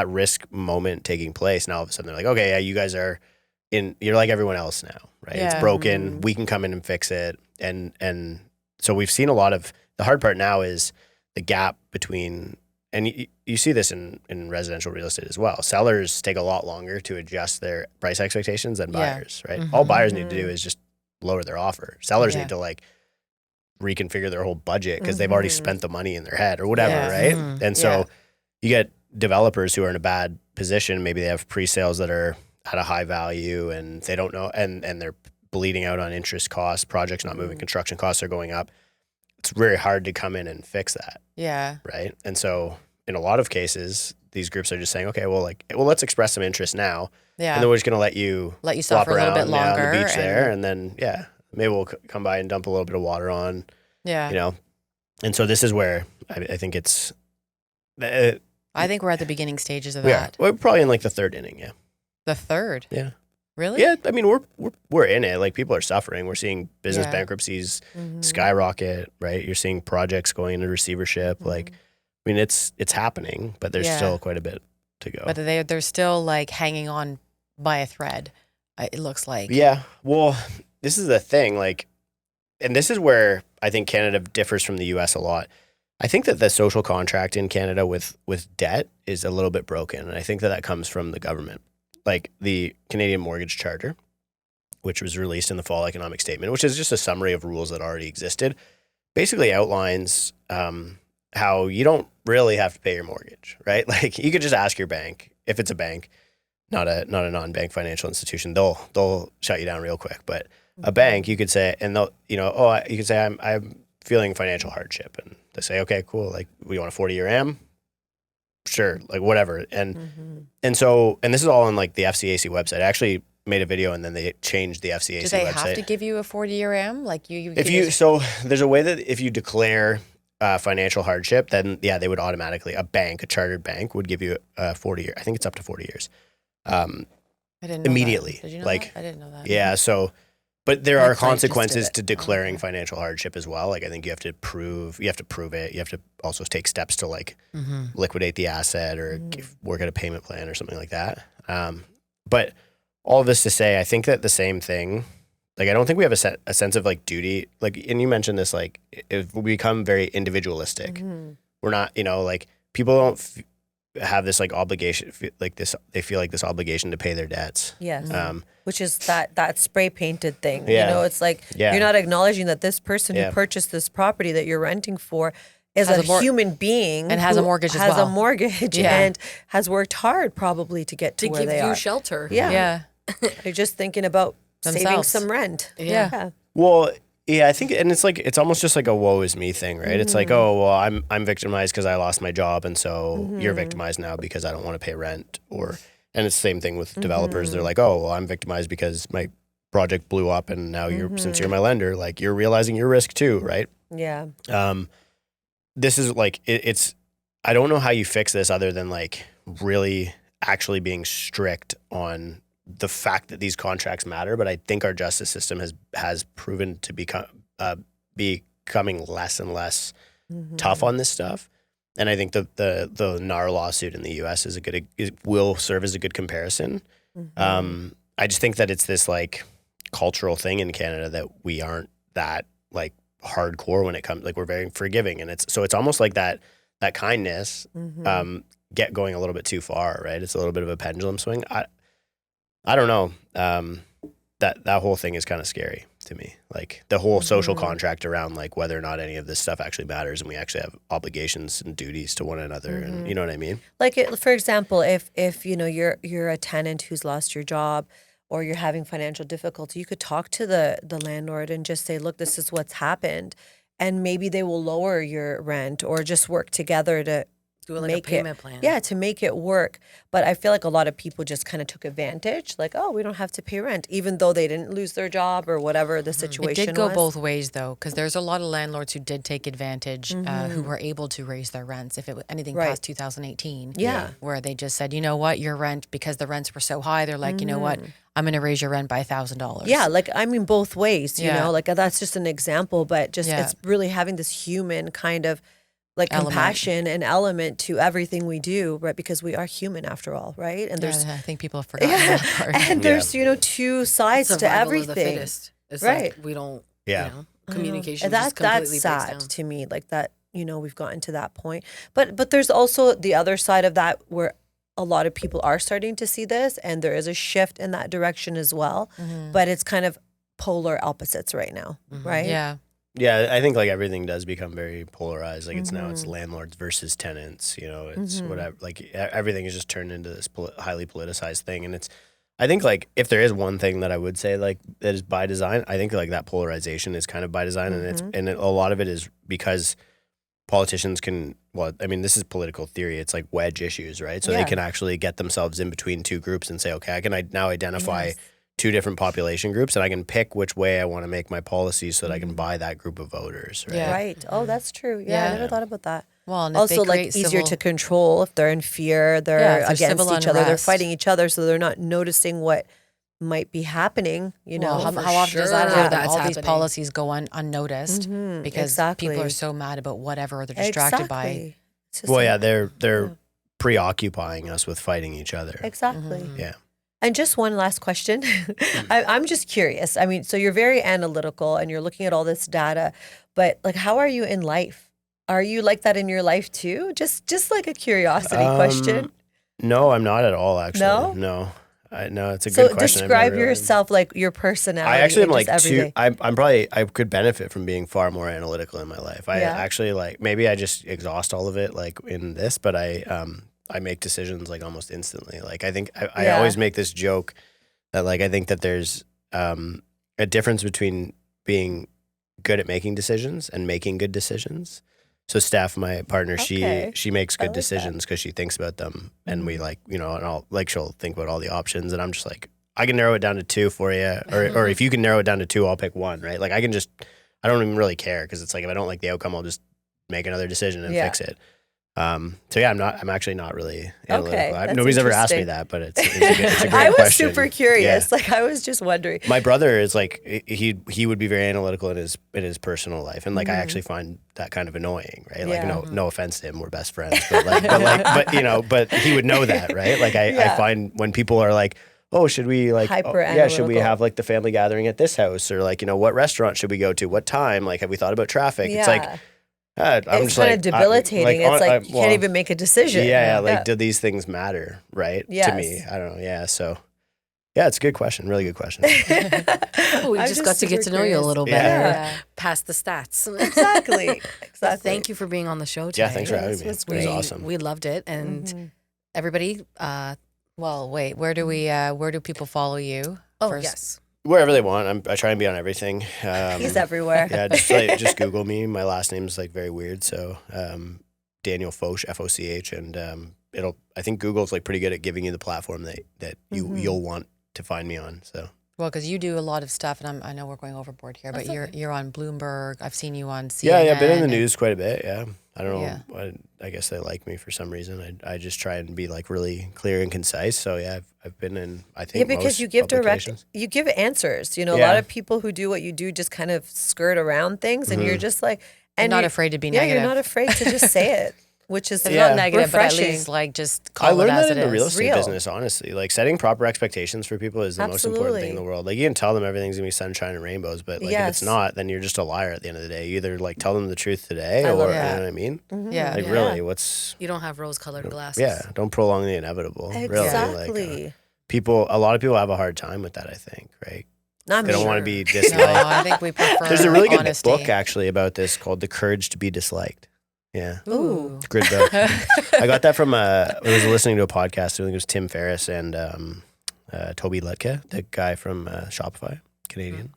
risk moment taking place, now all of a sudden they're like, okay, yeah, you guys you're like everyone else now, right? Yeah. It's broken. We can come in and fix it. And so we've seen a lot of, the hard part now is the gap between, and you see this in residential real estate as well. Sellers take a lot longer to adjust their price expectations than buyers, right? All buyers need to do is just lower their offer. Sellers need to like reconfigure their whole budget because they've already spent the money in their head or whatever, right? And so you get developers who are in a bad position. Maybe they have pre-sales that are at a high value and they don't know, and they're bleeding out on interest costs, projects not moving, construction costs are going up. It's very hard to come in and fix that. Yeah. Right. And so in a lot of cases, these groups are just saying, okay, well, let's express some interest now. Yeah. And then we're just going to let you suffer a little bit on longer. the beach there. And then, maybe we'll come by and dump a little bit of water on, you know? And so this is where I think it's, I think we're at the beginning stages of that. We're probably in like the third inning. Yeah. The third? Yeah. Really? Yeah. I mean, we're in it. Like people are suffering. We're seeing business bankruptcies skyrocket, right? You're seeing projects going into receivership. Like, I mean, it's happening, but there's still quite a bit to go. But they're still like hanging on by a thread, it looks like. Yeah. Well, this is the thing, like, and this is where I think Canada differs from the US a lot. I think that the social contract in Canada with debt is a little bit broken. And I think that comes from the government. Like the Canadian Mortgage Charter, which was released in the Fall Economic Statement, which is just a summary of rules that already existed, basically outlines how you don't really have to pay your mortgage, right? Like you could just ask your bank, if it's a bank, not a non-bank financial institution, they'll shut you down real quick. But a bank, you could say, and they'll, you know, you could say I'm feeling financial hardship, and they say, okay, cool, like we want a 40-year AM, sure, like whatever, and so this is all on like the FCAC website. I actually made a video and then they changed the FCAC website. Do they have to give you a 40-year AM? Like so there's a way that if you declare financial hardship, then they would automatically, a chartered bank would give you a 40-year. I think it's up to 40 years. I didn't know immediately. That. Did you know like, that? I didn't know that. Yeah. So, but there are consequences to declaring financial hardship as well. Like I think you have to prove it. You have to also take steps to like liquidate the asset or work out a payment plan or something like that. But all of this to say, I think that the same thing, like I don't think we have a sense of like duty. Like, and you mentioned this, like if we become very individualistic, we're not, you know, like people don't have this like obligation, like this, they feel like this obligation to pay their debts. Yes. Which is that spray painted thing. Yeah. You know, it's like you're not acknowledging that this person who purchased this property that you're renting for is a human being and has a mortgage as well. Has a mortgage and has worked hard probably to get to where they are. To give you shelter. Yeah. They're just thinking about saving some rent. Yeah. Well, yeah, I think, and it's like, it's almost just like a woe is me thing, right? It's like, oh, well, I'm victimized because I lost my job. And so you're victimized now because I don't want to pay rent. And it's the same thing with developers. They're like, oh, well, I'm victimized because my project blew up and now since you're my lender, like you're realizing your risk too, right? Yeah. This is like, I don't know how you fix this other than like really actually being strict on the fact that these contracts matter, but I think our justice system has proven to becoming less and less tough on this stuff. And I think the NAR lawsuit in the U.S. will serve as a good comparison. I just think that it's this like cultural thing in Canada that we aren't that like hardcore when it comes, like we're very forgiving, and it's almost like that kindness get going a little bit too far, right? It's a little bit of a pendulum swing. I don't know. That whole thing is kind of scary to me. Like the whole social contract around like whether or not any of this stuff actually matters, and we actually have obligations and duties to one another, and you know what I mean? Like for example, if you know you're a tenant who's lost your job, or you're having financial difficulty, you could talk to the landlord and just say, look, this is what's happened, and maybe they will lower your rent or just work together to do like make a payment plan. Yeah, to make it work. But I feel like a lot of people just kind of took advantage, like, oh, we don't have to pay rent, even though they didn't lose their job or whatever the situation was. It did go both ways, though, because there's a lot of landlords who did take advantage, who were able to raise their rents if it was anything past 2018. Yeah. Where they just said, you know what, your rent, because the rents were so high, they're like, you know what, I'm going to raise your rent by $1,000. Yeah, like, I mean, both ways, you know, like that's just an example, but just it's really having this human kind of like compassion and element to everything we do, right? Because we are human after all, right? And there's, I think people have forgotten that part. And there's, you know, two sides to everything. Of the fittest. It's right. like we don't, you know, communication And just completely that's breaks sad down. to me, like that, you know, we've gotten to that point. But there's also the other side of that where a lot of people are starting to see this, and there is a shift in that direction as well. But it's kind of polar opposites right now, right? Yeah. Yeah, I think like everything does become very polarized. Like it's now it's landlords versus tenants. You know, it's whatever. Like everything is just turned into this highly politicized thing, and I think like if there is one thing that I would say like that is by design, I think like that polarization is kind of by design, and a lot of it is because politicians can. Well, I mean, this is political theory. It's like wedge issues, right? So they can actually get themselves in between two groups and say, okay, I can now identify two different population groups, and I can pick which way I want to make my policies so that I can buy that group of voters, right? Yeah. Right. Oh, that's true. Yeah, I never thought about that. Well, and if Also, they like create easier to control if they're in fear, they're if there's against civil each other, they're unrest. fighting each other, so they're not noticing what might be happening. You know, Well, for how often does that sure happen? that's All these happening. policies go unnoticed because people are exactly. so mad about whatever, or they're distracted by. Exactly. It's just Well, yeah, like- they're preoccupying us with fighting each other. exactly. Yeah. And just one last question. I'm just curious. I mean, so you're very analytical and you're looking at all this data, but like, how are you in life? Are you like that in your life too? Just like a curiosity question. No, I'm not at all. Actually, No? no. No, it's a So good question. I've describe never really- yourself, like your personality. I actually am and like just too. everyday. I'm probably I could benefit from being far more analytical in my life. I Yeah. actually like maybe I just exhaust all of it like in this, but I make decisions like almost instantly. Like I think I Yeah. always make this joke that like I think that there's a difference between being good at making decisions and making good decisions. So Steph, my partner, Okay. she makes I good like that. decisions because she thinks about them, and we like and I'll like she'll think about all the options, and I'm just like I can narrow it down to two for you, or if you can narrow it down to two, I'll pick one, right? Like I don't even really care because it's like if I don't like the outcome, I'll just make another decision and fix it. So yeah, I'm actually not really analytical. that's Nobody's ever asked me interesting. that, but it's a great I was question. super curious. Like I was just wondering. My brother is like he would be very analytical in his personal life, and like I actually find that kind of annoying, right? Like Yeah. no offense to him, we're best friends, but he would know that, right? Like I find when people are like, oh, should we like should we Hyper-analytical. have like the family gathering at this house, or like what restaurant should we go to, what time, like have we thought about traffic? It's like I'm it's just kind like of debilitating. It's like you can't even make a decision. like do these things matter, right? To Yes. me, I don't know. Yeah, so yeah, it's a good question, really good question. We I'm just got to get super to know you a curious. little Yeah. better past the stats. Exactly. Thank you for being on the show today. Yeah, thanks for having This me. was It was great. awesome. We loved it, and everybody. Well, wait, where do people follow you? first? Yes. Wherever they want. I try and be on everything. He's everywhere. Yeah, just Google me. My last name's like very weird, so Daniel Foch, Foch, and I think Google's like pretty good at giving you the platform that you'll want to find me on. So Well, because you do a lot of stuff, and I know we're going overboard here, but you're on Bloomberg. I've seen you on CNN. yeah, I've been in the news quite a bit. Yeah, I don't know. Yeah. I guess they like me for some reason. I just try and be like really clear and concise. So yeah, I've been in, I think, because most you give publications. you give answers. You know, a Yeah. lot of people who do what you do just kind of skirt around things, and you're just like, and not you're- afraid to be yeah, negative. you're not afraid to just say it, which is It's Yeah. not negative, but at refreshing. least like just I call it learned as that it in the real is. estate Real. business, honestly. Like setting proper expectations for people is the most important thing in the Absolutely. world. Like you can tell them everything's gonna be sunshine and rainbows, but like if it's Yes. not, then you're just a liar at the end of the day. You either like tell them the truth today, I or love you that. know what I mean? Yeah. Like Yeah. really, what's You don't have rose-colored glasses. yeah? Don't prolong the inevitable. Really, exactly. like, a lot of people have a hard time with that. I think, right? Not They me. don't want to be No, disliked. I think we prefer There's a really good honesty. book actually about this called "The Courage to Be Disliked." Yeah. Ooh. It's a good book. I got that from I was listening to a podcast. I think it was Tim Ferriss and Toby Lutke, the guy from Shopify, Canadian.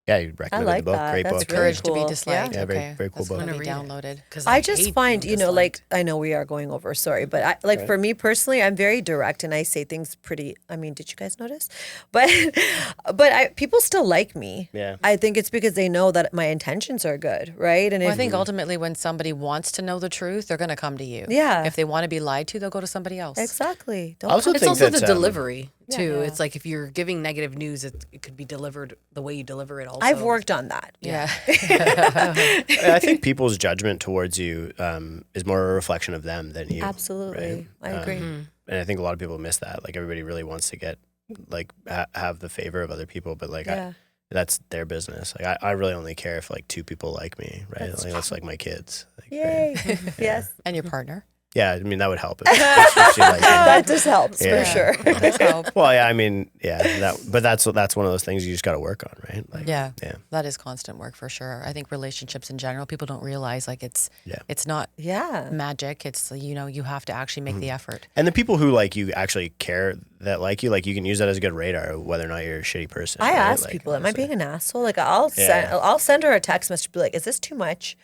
Yeah, you recommended like the book. that. Great That's book. really Courage to cool. be disliked. Yeah, okay. very cool That's book. gonna I'm be gonna read downloaded. Because I just hate find, being you know, like, disliked. I know we are going over, sorry, but I like Right. for me personally, I'm very direct and I say things pretty, I mean, did you guys notice? But, people still like me. Yeah. I think it's because they know that my intentions are good, right? And Well, I if, think ultimately when somebody wants to know the truth, they're going to come to you. Yeah. If they want to be lied to, they'll go to somebody else. exactly. Don't I also It's think also that, the delivery too. Yeah. It's like if you're giving negative news, it could be delivered the way you deliver it. Also, I've worked on that. Yeah. I think people's judgment towards you is more a reflection of them than you. Absolutely. right? I agree. And I think a lot of people miss that. Like everybody really wants to get like have the favor of other people, but like Yeah. that's their business. Like I really only care if like 2 people like me, right? That's like my kids. Like, Yay. Yes. And your partner. Yeah, I mean that would help. If she liked me. That just helps Yeah. for sure. Let's help. Well, yeah, I mean, yeah, but that's one of those things you just got to work on, right? Like, Yeah. yeah, That is constant work for sure. I think relationships in general, people don't realize like it's not Yeah. magic. It's, you know, you have to actually make the effort. and the people who like you actually care that like you can use that as a good radar whether or not you're a shitty person. I right? ask Like, people, am I honestly. being an asshole? Like I'll Yeah. send her a text message, be like, is this too much?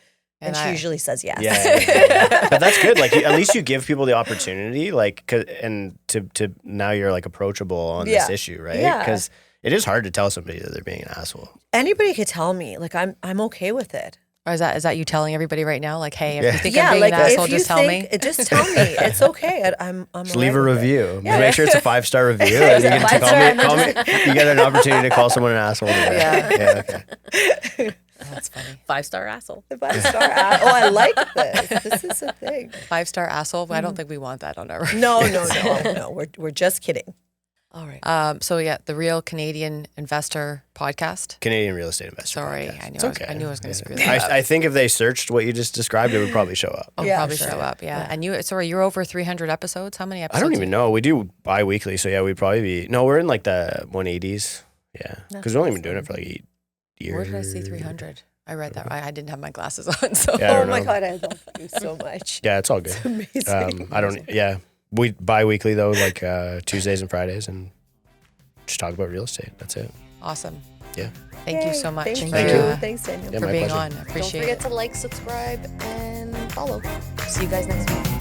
And she I- usually says yes. Yeah. But that's good. Like at least you give people the opportunity, like, and to now you're like approachable on this Yeah. issue, right? Yeah. Because it is hard to tell somebody that they're being an asshole. Anybody could tell me, like I'm okay with it. Or is that you telling everybody right now? Like, hey, if Yeah. you think yeah, I'm being like an asshole, if you just tell me. just tell me. It's okay. I'm Just all leave a right with it. review. Just make sure it's a 5-star review. And you It's a can call 5-star, me. You get an opportunity to call someone an asshole. Today. Yeah. Okay. That's funny. 5-star asshole. The 5-star oh, I like this. This is a thing. 5-star asshole. I don't think we want that on our. No. We're just kidding. All right. So yeah, the Real Canadian Investor podcast. Canadian real estate investor. Sorry, podcast. I knew I was going to screw that up. I think if they searched what you just described, it would probably show up. I'll Yeah, probably sure. show up. Yeah. And you're over 300 episodes. How many I episodes? don't even know. We do bi-weekly, so yeah, we'd probably be. No, we're in like the 180s. Yeah, because we've only been doing it for like 8 years. Where did I see 300? I read that. I didn't have my glasses on. So Yeah, I Oh don't my know. God, I love you so much. Yeah, it's all good. Amazing. I don't. Yeah, we bi-weekly though, like Tuesdays and Fridays, and just talk about real estate. That's it. awesome. Yeah. Thank you Yay. so much Thank for, you. Thanks, Daniel. Yeah, for my being pleasure. on. I Don't appreciate forget it. to like, subscribe, and follow. See you guys next week.